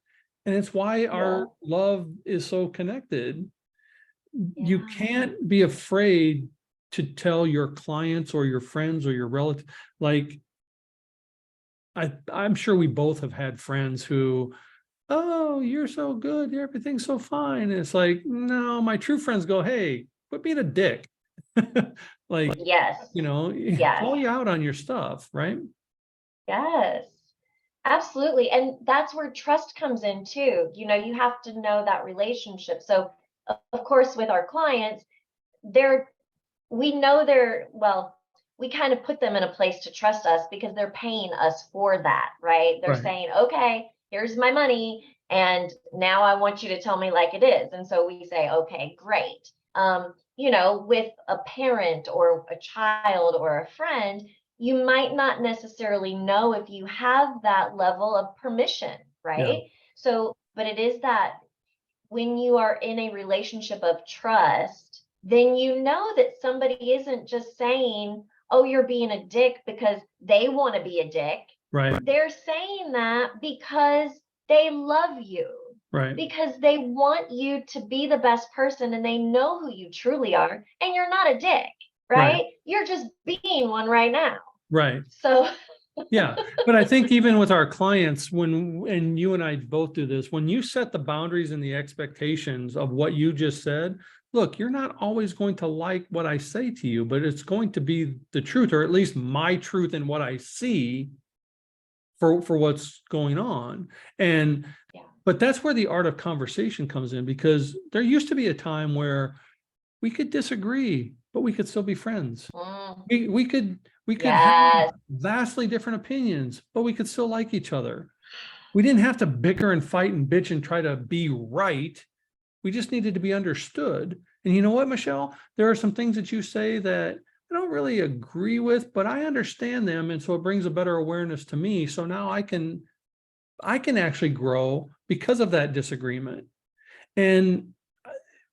Speaker 1: And it's why
Speaker 2: Yeah.
Speaker 1: our love is so connected. You
Speaker 2: Yeah.
Speaker 1: can't be afraid to tell your clients or your friends or your relatives. Like, I'm sure we both have had friends who, oh, you're so good, everything's so fine. And it's like, no, my true friends go, hey, quit being a dick. Like,
Speaker 2: Yes. Yes.
Speaker 1: call you out on your stuff, right?
Speaker 2: Yes. Absolutely. And that's where trust comes in too. You have to know that relationship. So, of course, with our clients, they're we know they're well, we kind of put them in a place to trust us because they're paying us for that, right? They're
Speaker 1: Right.
Speaker 2: saying, okay, here's my money, and now I want you to tell me like it is. And so we say, okay, great. With a parent or a child or a friend, you might not necessarily know if you have that level of permission,
Speaker 1: Yeah.
Speaker 2: right? So, but it is that when you are in a relationship of trust, then you know that somebody isn't just saying, oh, you're being a dick because they want to be a dick.
Speaker 1: Right.
Speaker 2: They're saying that because they love you,
Speaker 1: Right.
Speaker 2: because they want you to be the best person and they know who you truly are. And you're not a dick,
Speaker 1: Right.
Speaker 2: right? You're just being one right now.
Speaker 1: Right.
Speaker 2: So,
Speaker 1: Yeah. But I think even with our clients, and you and I both do this, when you set the boundaries and the expectations of what you just said, look, you're not always going to like what I say to you, but it's going to be the truth, or at least my truth and what I see for what's going on. And,
Speaker 2: yeah.
Speaker 1: but that's where the art of conversation comes in, because there used to be a time where we could disagree but we could still be friends.
Speaker 2: Mm,
Speaker 1: We could have
Speaker 2: yes.
Speaker 1: vastly different opinions, but we could still like each other. We didn't have to bicker and fight and bitch and try to be right. We just needed to be understood. And you know what, Michelle? There are some things that you say that I don't really agree with, but I understand them. And so it brings a better awareness to me. So now I can actually grow because of that disagreement. And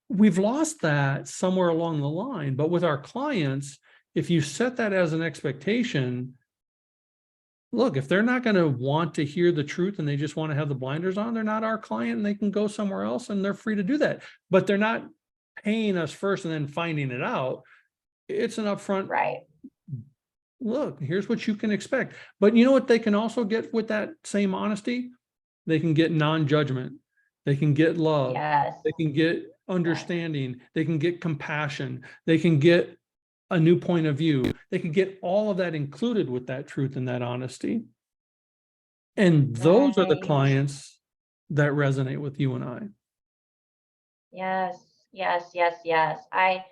Speaker 1: we've lost that somewhere along the line. But with our clients, if you set that as an expectation, look, if they're not going to want to hear the truth and they just want to have the blinders on, they're not our client and they can go somewhere else and they're free to do that. But they're not paying us first and then finding it out. It's an upfront,
Speaker 2: Right.
Speaker 1: look, here's what you can expect. But you know what they can also get with that same honesty? They can get non-judgment. They can get love.
Speaker 2: Yes.
Speaker 1: They can get understanding. They can get compassion. They can get a new point of view. They can get all of that included with that truth and that honesty. And those are the
Speaker 2: Right.
Speaker 1: clients that resonate with you and I.
Speaker 2: Yes. Yes. Yes. Yes. I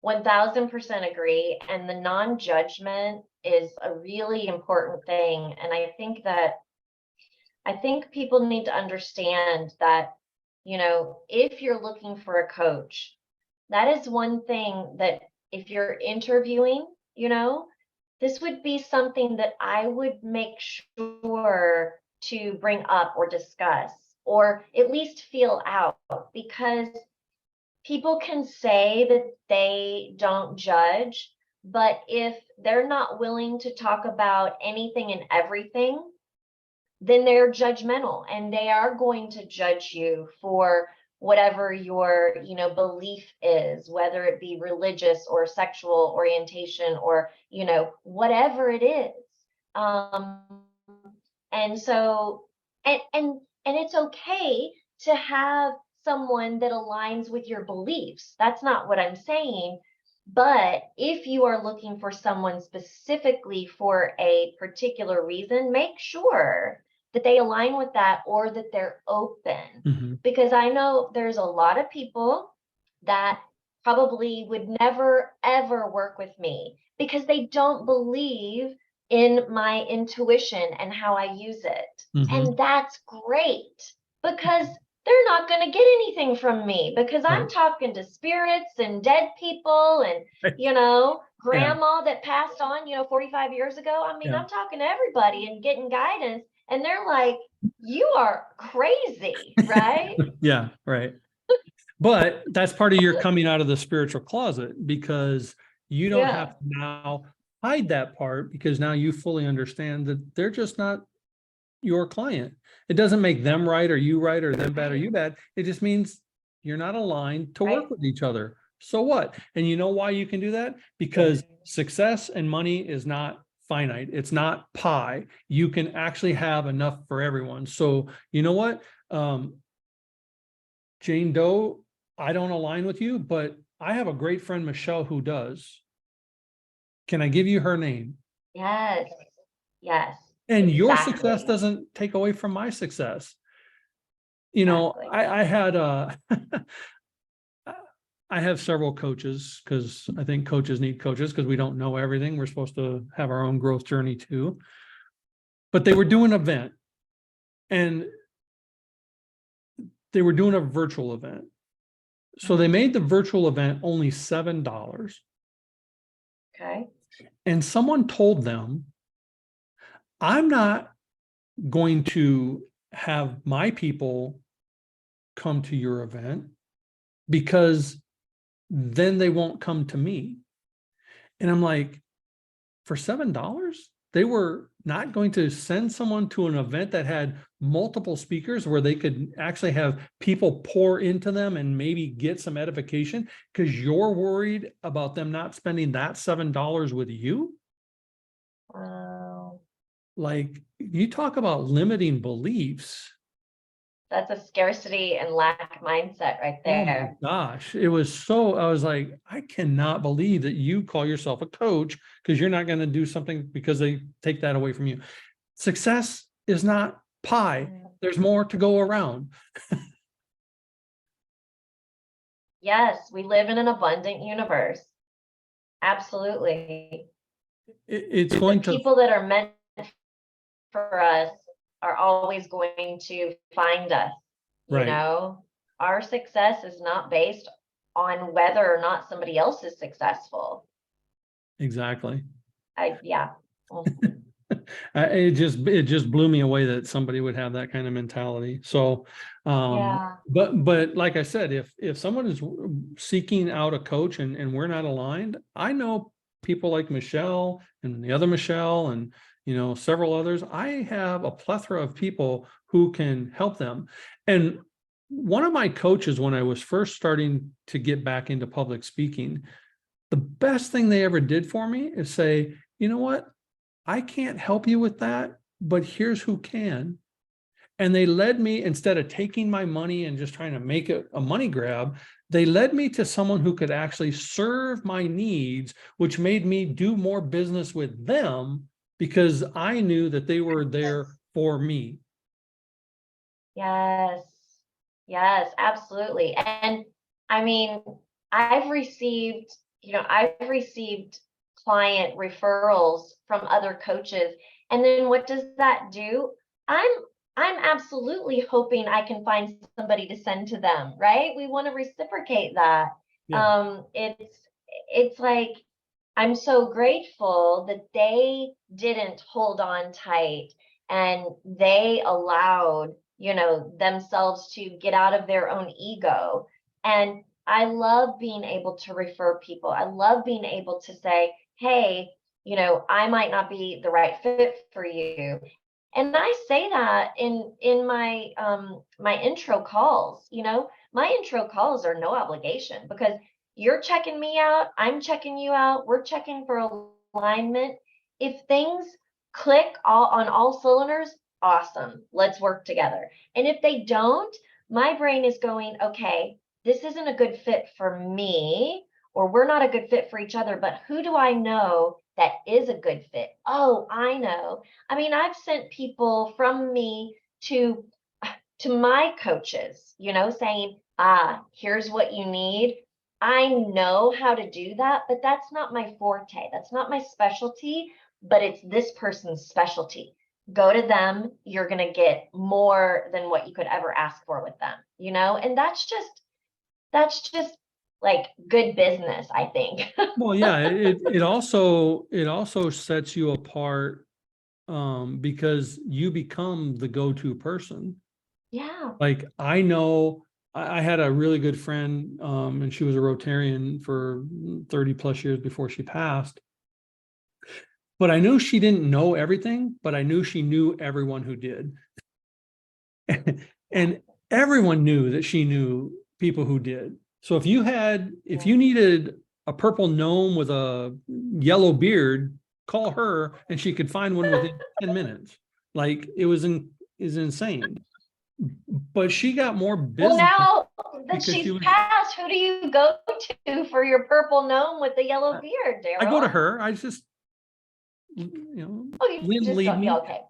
Speaker 2: 1000% agree. And the non-judgment is a really important thing. And I think people need to understand that, if you're looking for a coach, that is one thing that if you're interviewing, this would be something that I would make sure to bring up or discuss or at least feel out, because people can say that they don't judge, but if they're not willing to talk about anything and everything, then they're judgmental and they are going to judge you for whatever your belief is, whether it be religious or sexual orientation or whatever it is. um and so and it's okay to have someone that aligns with your beliefs. That's not what I'm saying. But if you are looking for someone specifically for a particular reason, make sure that they align with that or that they're open.
Speaker 1: Mhm.
Speaker 2: Because I know there's a lot of people that probably would never, ever work with me because they don't believe in my intuition and how I use it.
Speaker 1: Mhm.
Speaker 2: And that's great because they're not going to get anything from me because I'm
Speaker 1: Right.
Speaker 2: talking to spirits and dead people and,
Speaker 1: Right. Yeah.
Speaker 2: grandma that passed on, 45 years ago. I mean,
Speaker 1: Yeah.
Speaker 2: I'm talking to everybody and getting guidance. And they're like, you are crazy, right?
Speaker 1: Yeah. Right. But that's part of your coming out of the spiritual closet, because you don't have
Speaker 2: Yeah.
Speaker 1: to now hide that part, because now you fully understand that they're just not your client. It doesn't make them right or you right or them bad or you bad. It just means you're not aligned to work
Speaker 2: Right.
Speaker 1: with each other. So what? And you know why you can do that? Because success and money is not finite. It's not pie. You can actually have enough for everyone. So you know what? Jane Doe, I don't align with you, but I have a great friend, Michelle, who does. Can I give you her name?
Speaker 2: Yes. Yes.
Speaker 1: And your success
Speaker 2: Exactly.
Speaker 1: doesn't take away from my success.
Speaker 2: Exactly.
Speaker 1: I had I have several coaches, because I think coaches need coaches because we don't know everything. We're supposed to have our own growth journey too. But they were doing an event, and they were doing a virtual event. So they made the virtual event only $7.
Speaker 2: Okay.
Speaker 1: And someone told them, I'm not going to have my people come to your event because then they won't come to me. And I'm like, for $7, they were not going to send someone to an event that had multiple speakers where they could actually have people pour into them and maybe get some edification because you're worried about them not spending that $7 with you.
Speaker 2: Wow.
Speaker 1: Like, you talk about limiting beliefs.
Speaker 2: That's a scarcity and lack mindset right
Speaker 1: Oh my
Speaker 2: there.
Speaker 1: gosh. It was so, I was like, I cannot believe that you call yourself a coach because you're not going to do something because they take that away from you. Success is not pie. There's more to go around.
Speaker 2: Yes, we live in an abundant universe. Absolutely.
Speaker 1: It's
Speaker 2: The
Speaker 1: going to,
Speaker 2: people that are meant for us are always going to find us, you
Speaker 1: right,
Speaker 2: know? Our success is not based on whether or not somebody else is successful.
Speaker 1: exactly.
Speaker 2: Yeah. Mhm.
Speaker 1: It just blew me away that somebody would have that kind of mentality. So,
Speaker 2: Yeah.
Speaker 1: but like I said, if someone is seeking out a coach and we're not aligned, I know people like Michelle and the other Michelle and several others. I have a plethora of people who can help them. And one of my coaches, when I was first starting to get back into public speaking, the best thing they ever did for me is say, you know what? I can't help you with that, but here's who can. And they led me, instead of taking my money and just trying to make it a money grab, they led me to someone who could actually serve my needs, which made me do more business with them because I knew that they were there for me.
Speaker 2: Yes. Yes, absolutely. And I mean, I've received, I've received client referrals from other coaches. And then what does that do? I'm I'm absolutely hoping I can find somebody to send to them, right? We want to reciprocate that.
Speaker 1: Yeah.
Speaker 2: It's like I'm so grateful that they didn't hold on tight and they allowed, themselves to get out of their own ego. And I love being able to refer people. I love being able to say, hey, I might not be the right fit for you. And I say that in my intro calls. My intro calls are no obligation because you're checking me out, I'm checking you out, we're checking for alignment. If things click on all cylinders, awesome, let's work together. And if they don't, my brain is going, okay, this isn't a good fit for me, or we're not a good fit for each other, but who do I know that is a good fit? Oh, I know. I mean, I've sent people from me to my coaches, saying, here's what you need. I know how to do that, but that's not my forte. That's not my specialty, but it's this person's specialty. Go to them. You're going to get more than what you could ever ask for with them, and that's just like good business, I think.
Speaker 1: Well, yeah, it also sets you apart because you become the go-to person.
Speaker 2: Yeah.
Speaker 1: Like I know I had a really good friend, and she was a Rotarian for 30 plus years before she passed. But I knew she didn't know everything, but I knew she knew everyone who did. And everyone knew that she knew people who did. So if you needed a purple gnome with a yellow beard, call her and she could find one within 10 minutes. Like is insane. But she got more
Speaker 2: Well,
Speaker 1: business
Speaker 2: now that
Speaker 1: because she
Speaker 2: she's
Speaker 1: was,
Speaker 2: passed, who do you go to for your purple gnome with the yellow beard,
Speaker 1: I go to
Speaker 2: Daryl?
Speaker 1: her. I just,
Speaker 2: Oh, you
Speaker 1: Lynn,
Speaker 2: just
Speaker 1: lead
Speaker 2: go, yeah,
Speaker 1: me.
Speaker 2: okay.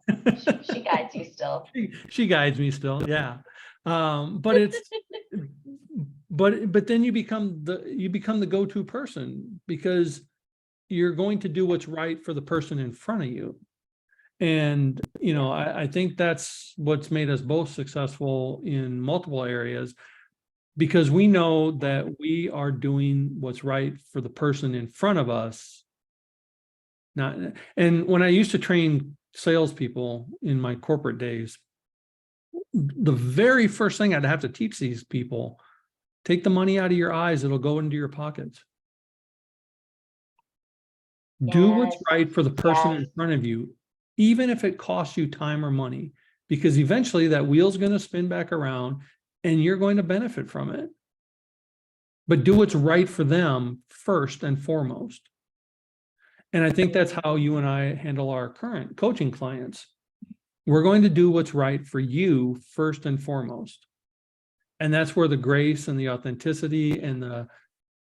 Speaker 2: She guides you still.
Speaker 1: She guides me still. Yeah. But it's, but then you become the go-to person because you're going to do what's right for the person in front of you. And, I think that's what's made us both successful in multiple areas because we know that we are doing what's right for the person in front of us. Not, and when I used to train salespeople in my corporate days, the very first thing I'd have to teach these people, take the money out of your eyes, it'll go into your pockets. Do what's
Speaker 2: Yes,
Speaker 1: right for the person
Speaker 2: yes,
Speaker 1: in front of you, even if it costs you time or money, because eventually that wheel's going to spin back around and you're going to benefit from it. But do what's right for them first and foremost. And I think that's how you and I handle our current coaching clients. We're going to do what's right for you first and foremost. And that's where the grace and the authenticity and the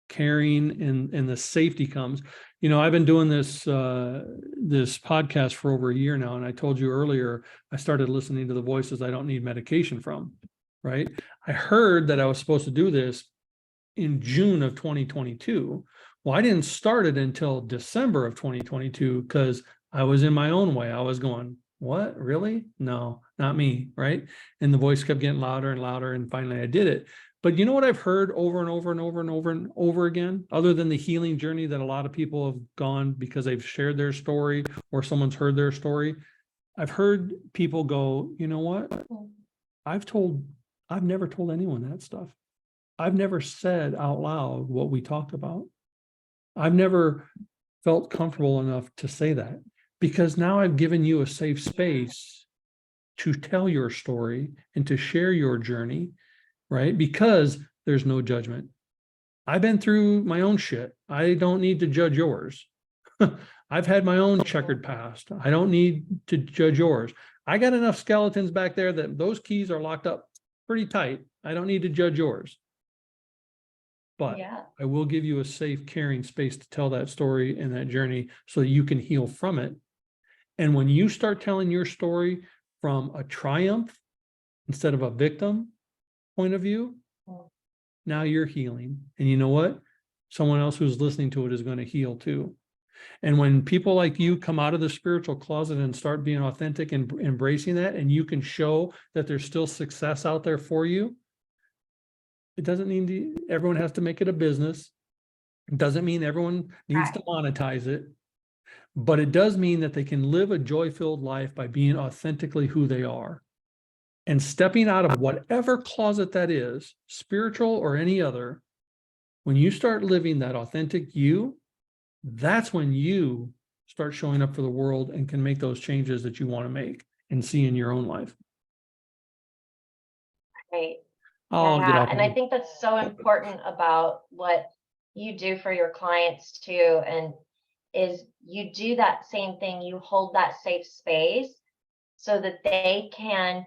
Speaker 1: caring and the safety comes. I've been doing this podcast for over a year now, and I told you earlier I started listening to the voices I don't need medication from. Right? I heard that I was supposed to do this in June of 2022. Well, I didn't start it until December of 2022 because I was in my own way. I was going, what, really? No, not me, right? And the voice kept getting louder and louder, and finally I did it. But you know what I've heard over and over and over and over and over again, other than the healing journey that a lot of people have gone because they've shared their story or someone's heard their story. I've heard people go, you know what? I've never told anyone that stuff. I've never said out loud what we talked about. I've never felt comfortable enough to say that, because now I've given you a safe space to tell your story and to share your journey, right? Because there's no judgment. I've been through my own shit. I don't need to judge yours. I've had my own checkered past. I don't need to judge yours. I got enough skeletons back there that those keys are locked up pretty tight. I don't need to judge yours. But
Speaker 2: Yeah.
Speaker 1: I will give you a safe, caring space to tell that story and that journey so that you can heal from it. And when you start telling your story from a triumph instead of a victim point of view, now you're healing. And you know what? Someone else who's listening to it is going to heal too. And when people like you come out of the spiritual closet and start being authentic and embracing that, and you can show that there's still success out there for you, it doesn't mean everyone has to make it a business. It doesn't mean everyone needs to monetize it, but it does mean that they can live a joy-filled life by being authentically who they are and stepping out of whatever closet that is, spiritual or any other. When you start living that authentic you, that's when you start showing up for the world and can make those changes that you want to make and see in your own life.
Speaker 2: Right.
Speaker 1: I'll get
Speaker 2: Yeah.
Speaker 1: off.
Speaker 2: And I think that's so important about what you do for your clients too. And is you do that same thing, you hold that safe space so that they can,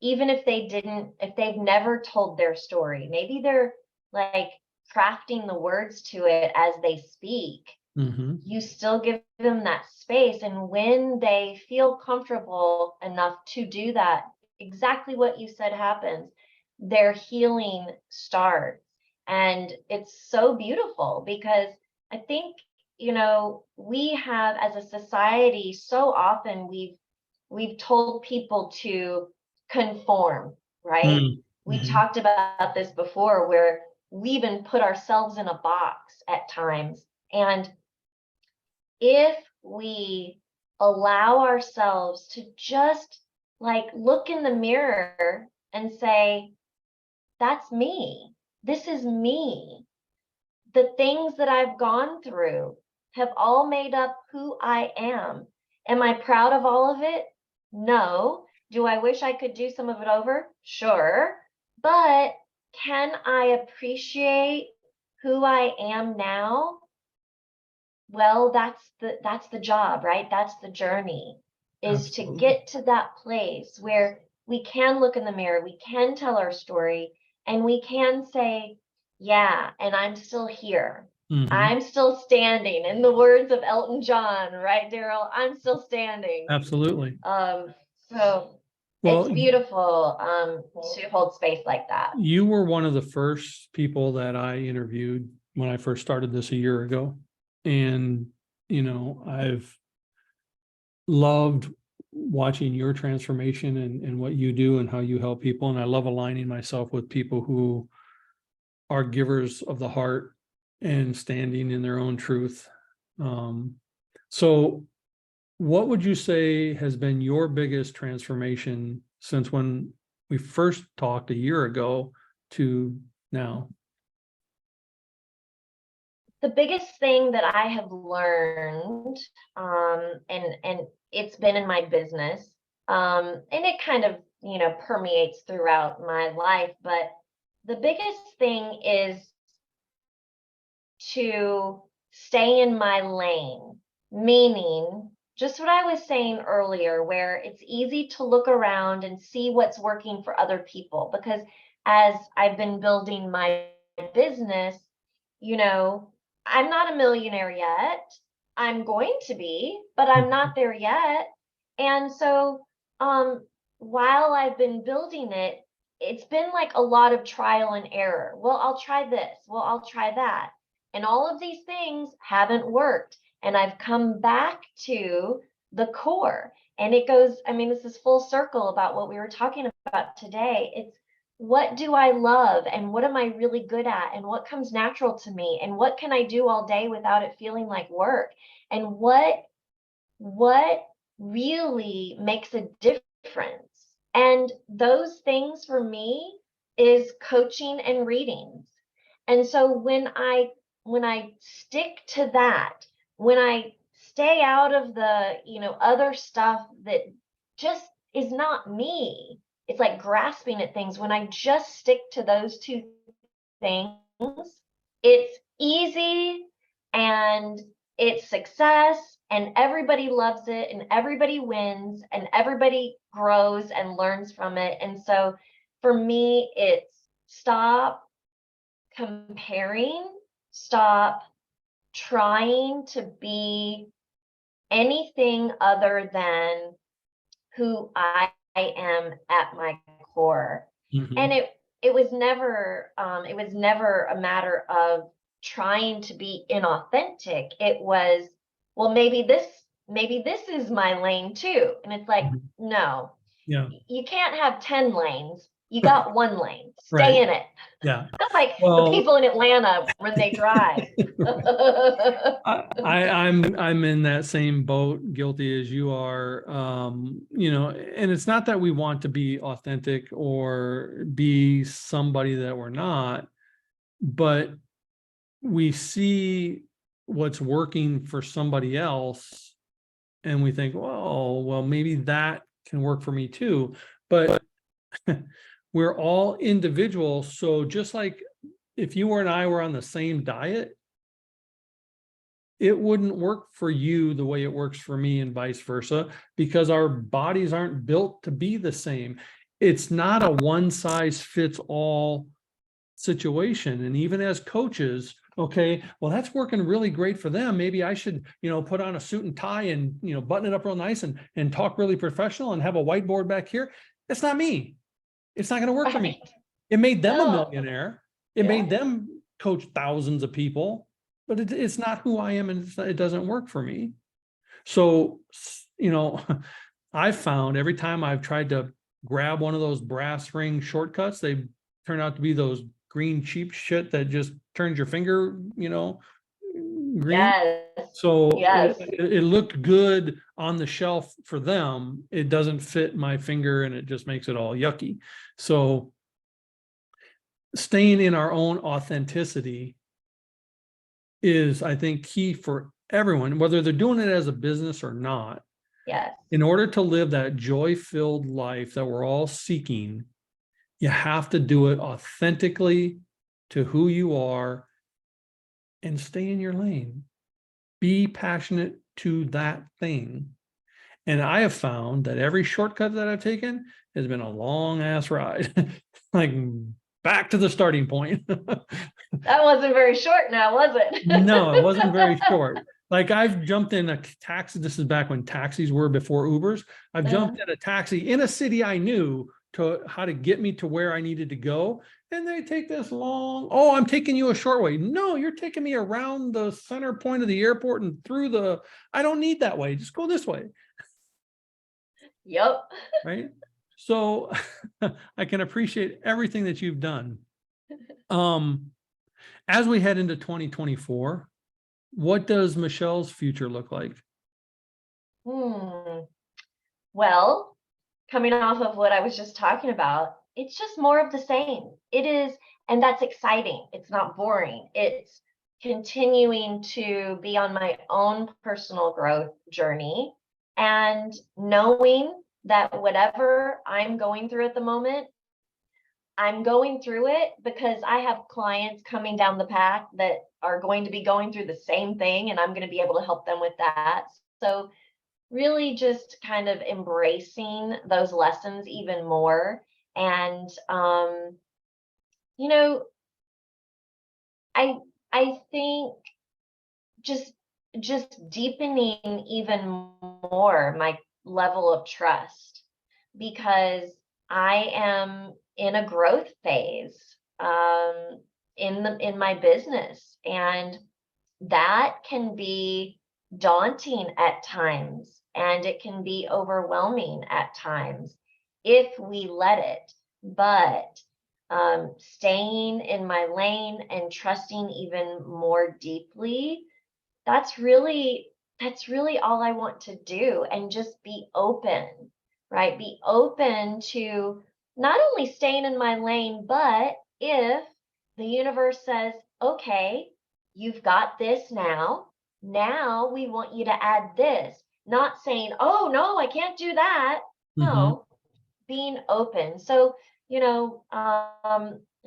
Speaker 2: even if they've never told their story, maybe they're like crafting the words to it as they speak.
Speaker 1: Mm-hmm.
Speaker 2: You still give them that space. And when they feel comfortable enough to do that, exactly what you said happens, their healing starts. And it's so beautiful because I think, we have as a society, so often we've told people to conform, right?
Speaker 1: Mm-hmm.
Speaker 2: We talked about this before where we even put ourselves in a box at times. And if we allow ourselves to just like look in the mirror and say, that's me. This is me. The things that I've gone through have all made up who I am. Am I proud of all of it? No. Do I wish I could do some of it over? Sure. But can I appreciate who I am now? Well, that's the job, right? That's the journey, is to
Speaker 1: Absolutely.
Speaker 2: get to that place where we can look in the mirror, we can tell our story, and we can say, yeah, and I'm still here.
Speaker 1: Mm-hmm.
Speaker 2: I'm still standing. In the words of Elton John, right, Daryl? I'm still standing.
Speaker 1: Absolutely.
Speaker 2: So
Speaker 1: Well,
Speaker 2: it's beautiful to hold space like that.
Speaker 1: you were one of the first people that I interviewed when I first started this a year ago. And, I've loved watching your transformation and what you do and how you help people. And I love aligning myself with people who are givers of the heart and standing in their own truth. So what would you say has been your biggest transformation since when we first talked a year ago to now?
Speaker 2: The biggest thing that I have learned, and it's been in my business, and it kind of, permeates throughout my life, but the biggest thing is to stay in my lane, meaning just what I was saying earlier, where it's easy to look around and see what's working for other people, because as I've been building my business, I'm not a millionaire yet. I'm going to be, but I'm not there yet. And so, while I've been building it, it's been like a lot of trial and error. Well, I'll try this. Well, I'll try that. And all of these things haven't worked. And I've come back to the core. And it goes, I mean, this is full circle about what we were talking about today. It's what do I love and what am I really good at and what comes natural to me and what can I do all day without it feeling like work? And what really makes a difference? And those things for me is coaching and readings. And so when I stick to that, when I stay out of the, other stuff that just is not me, it's like grasping at things. When I just stick to those two things, it's easy and it's success and everybody loves it and everybody wins and everybody grows and learns from it. And so for me, it's stop comparing, stop trying to be anything other than who I am at my core. And
Speaker 1: Mhm.
Speaker 2: it was never a matter of trying to be inauthentic. It was, well, maybe this is my lane too. And it's like,
Speaker 1: Mhm.
Speaker 2: no,
Speaker 1: Yeah.
Speaker 2: you can't have 10 lanes. You got one lane.
Speaker 1: Right.
Speaker 2: Stay in it.
Speaker 1: Yeah.
Speaker 2: That's like the
Speaker 1: Well,
Speaker 2: people in Atlanta when they drive.
Speaker 1: I'm in that same boat, guilty as you are. And it's not that we want to be authentic or be somebody that we're not, but we see what's working for somebody else and we think, well, maybe that can work for me too. But we're all individuals. So just like if you and I were on the same diet, it wouldn't work for you the way it works for me and vice versa, because our bodies aren't built to be the same. It's not a one size fits all situation. And even as coaches, okay, well, that's working really great for them. Maybe I should, put on a suit and tie and, button it up real nice and talk really professional and have a whiteboard back here. That's not me. It's not going to work for me.
Speaker 2: Right.
Speaker 1: It made them a
Speaker 2: No.
Speaker 1: millionaire. It
Speaker 2: Yeah.
Speaker 1: made them coach thousands of people, but it's not who I am, and it doesn't work for me. So, I've found every time I've tried to grab one of those brass ring shortcuts, they turn out to be those green cheap shit that just turns your finger, green.
Speaker 2: Yes.
Speaker 1: So
Speaker 2: Yes.
Speaker 1: it looked good on the shelf for them. It doesn't fit my finger and it just makes it all yucky. So staying in our own authenticity is, I think, key for everyone, whether they're doing it as a business or not.
Speaker 2: Yes.
Speaker 1: In order to live that joy-filled life that we're all seeking, you have to do it authentically to who you are and stay in your lane. Be passionate to that thing. And I have found that every shortcut that I've taken has been a long ass ride, like back to the starting point.
Speaker 2: That wasn't very short now, was it?
Speaker 1: No, it wasn't very short. Like I've jumped in a taxi. This is back when taxis were before Ubers. I've jumped in a taxi in a city I knew to how to get me to where I needed to go. And they take this long, oh, I'm taking you a short way. No, you're taking me around the center point of the airport and through I don't need that way. Just go this way.
Speaker 2: Yep.
Speaker 1: Right. So I can appreciate everything that you've done. As we head into 2024, what does Michelle's future look like?
Speaker 2: Well, coming off of what I was just talking about, it's just more of the same. It is, and that's exciting. It's not boring. It's continuing to be on my own personal growth journey and knowing that whatever I'm going through at the moment, I'm going through it because I have clients coming down the path that are going to be going through the same thing, and I'm going to be able to help them with that. So really just kind of embracing those lessons even more. And you know, I I think just deepening even more my level of trust because I am in a growth phase. in my business. And that can be daunting at times, and it can be overwhelming at times if we let it. But staying in my lane and trusting even more deeply, that's really all I want to do. And just be open, right? Be open to not only staying in my lane, but if the universe says, okay, you've got this now, we want you to add this. Not saying, oh no, I can't do that.
Speaker 1: Mm-hmm.
Speaker 2: No, being open. So,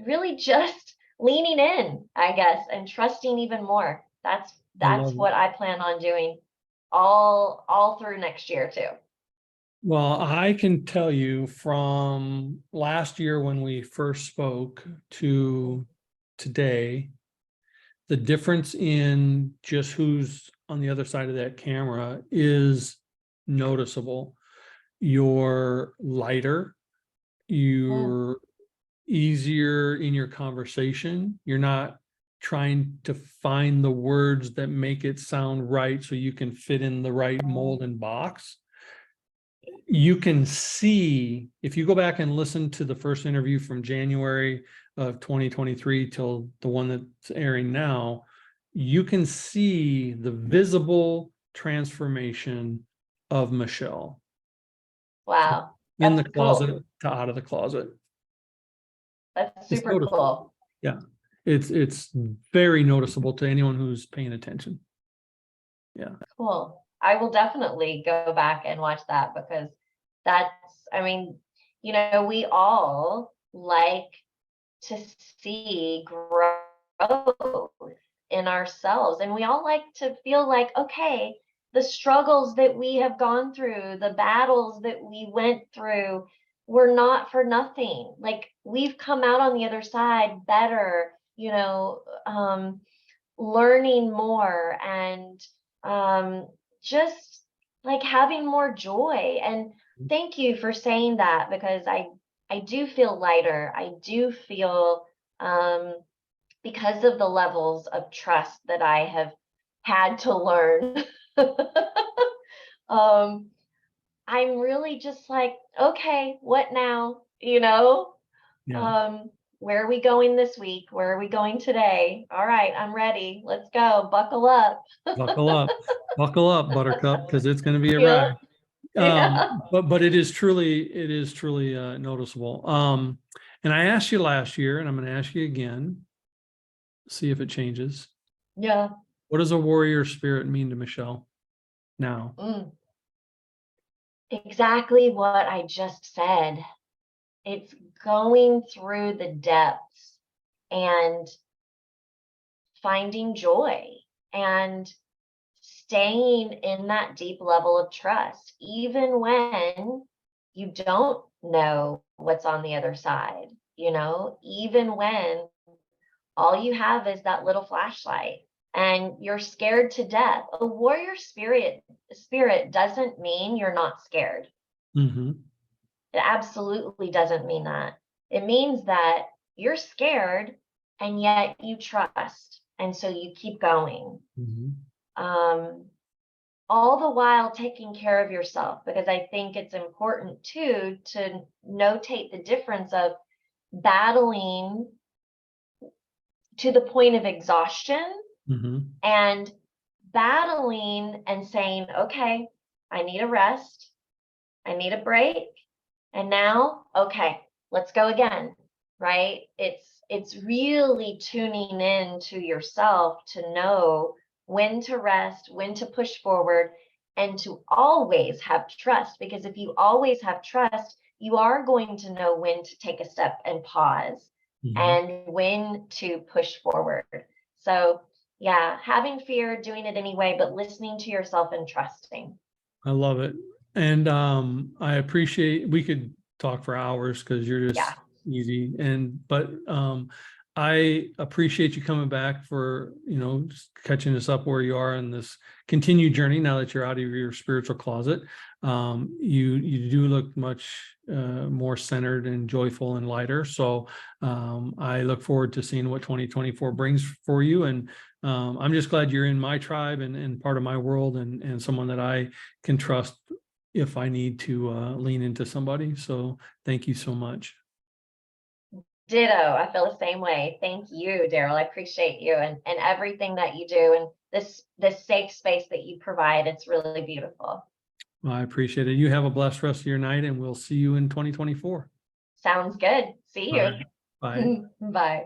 Speaker 2: really just leaning in, I guess, and trusting even more.
Speaker 1: I
Speaker 2: That's
Speaker 1: love it.
Speaker 2: what I plan on doing all through next year too.
Speaker 1: Well, I can tell you from last year when we first spoke to today, the difference in just who's on the other side of that camera is noticeable. You're lighter,
Speaker 2: Mm,
Speaker 1: you're easier in your conversation. You're not trying to find the words that make it sound right so you can fit in the right mold and box. You can see, if you go back and listen to the first interview from January of 2023 till the one that's airing now, you can see the visible transformation of Michelle
Speaker 2: wow,
Speaker 1: in the
Speaker 2: that's cool.
Speaker 1: closet to out of the closet.
Speaker 2: That's
Speaker 1: It's
Speaker 2: super
Speaker 1: noticeable.
Speaker 2: cool.
Speaker 1: Yeah, it's very noticeable to anyone who's paying attention. Yeah.
Speaker 2: Cool. I will definitely go back and watch that, because I mean, we all like to see growth in ourselves, and we all like to feel like, okay, the struggles that we have gone through, the battles that we went through, were not for nothing. Like, we've come out on the other side better, learning more, and just like having more joy. And thank you for saying that, because I do feel lighter. I do feel, because of the levels of trust that I have had to learn. um I'm really just like, okay, what now?
Speaker 1: Yeah.
Speaker 2: Um, where are we going this week? Where are we going today? All right, I'm ready. Let's go. Buckle up.
Speaker 1: Buckle up, Buttercup, because it's going to be a
Speaker 2: Yeah.
Speaker 1: ride.
Speaker 2: Yeah.
Speaker 1: But it is truly noticeable. And I asked you last year, and I'm going to ask you again, see if it changes.
Speaker 2: Yeah.
Speaker 1: What does a warrior spirit mean to Michelle now?
Speaker 2: Mm. Exactly what I just said. It's going through the depths and finding joy and staying in that deep level of trust, even when you don't know what's on the other side, even when all you have is that little flashlight and you're scared to death. A warrior spirit doesn't mean you're not scared.
Speaker 1: Mm-hmm.
Speaker 2: It absolutely doesn't mean that. It means that you're scared and yet you trust. And so you keep going.
Speaker 1: Mm-hmm.
Speaker 2: All the while taking care of yourself, because I think it's important too to notate the difference of battling to the point of exhaustion
Speaker 1: Mm-hmm.
Speaker 2: and battling and saying, okay, I need a rest, I need a break, and now, okay, let's go again, right? It's really tuning in to yourself to know when to rest, when to push forward, and to always have trust. Because if you always have trust, you are going to know when to take a step and pause
Speaker 1: Mm-hmm.
Speaker 2: and when to push forward. So, yeah, having fear, doing it anyway, but listening to yourself and trusting.
Speaker 1: I love it. And I appreciate, we could talk for hours because you're
Speaker 2: Yeah.
Speaker 1: just easy. But I appreciate you coming back for, just catching us up where you are in this continued journey now that you're out of your spiritual closet. You do look much more centered and joyful and lighter. So I look forward to seeing what 2024 brings for you. And I'm just glad you're in my tribe and part of my world, and someone that I can trust if I need to lean into somebody. So thank you so much.
Speaker 2: Ditto. I feel the same way. Thank you, Daryl. I appreciate you and everything that you do, and this safe space that you provide. It's really beautiful.
Speaker 1: Well, I appreciate it. You have a blessed rest of your night, and we'll see you in 2024.
Speaker 2: Sounds good. See
Speaker 1: All
Speaker 2: you.
Speaker 1: right. Bye.
Speaker 2: Bye.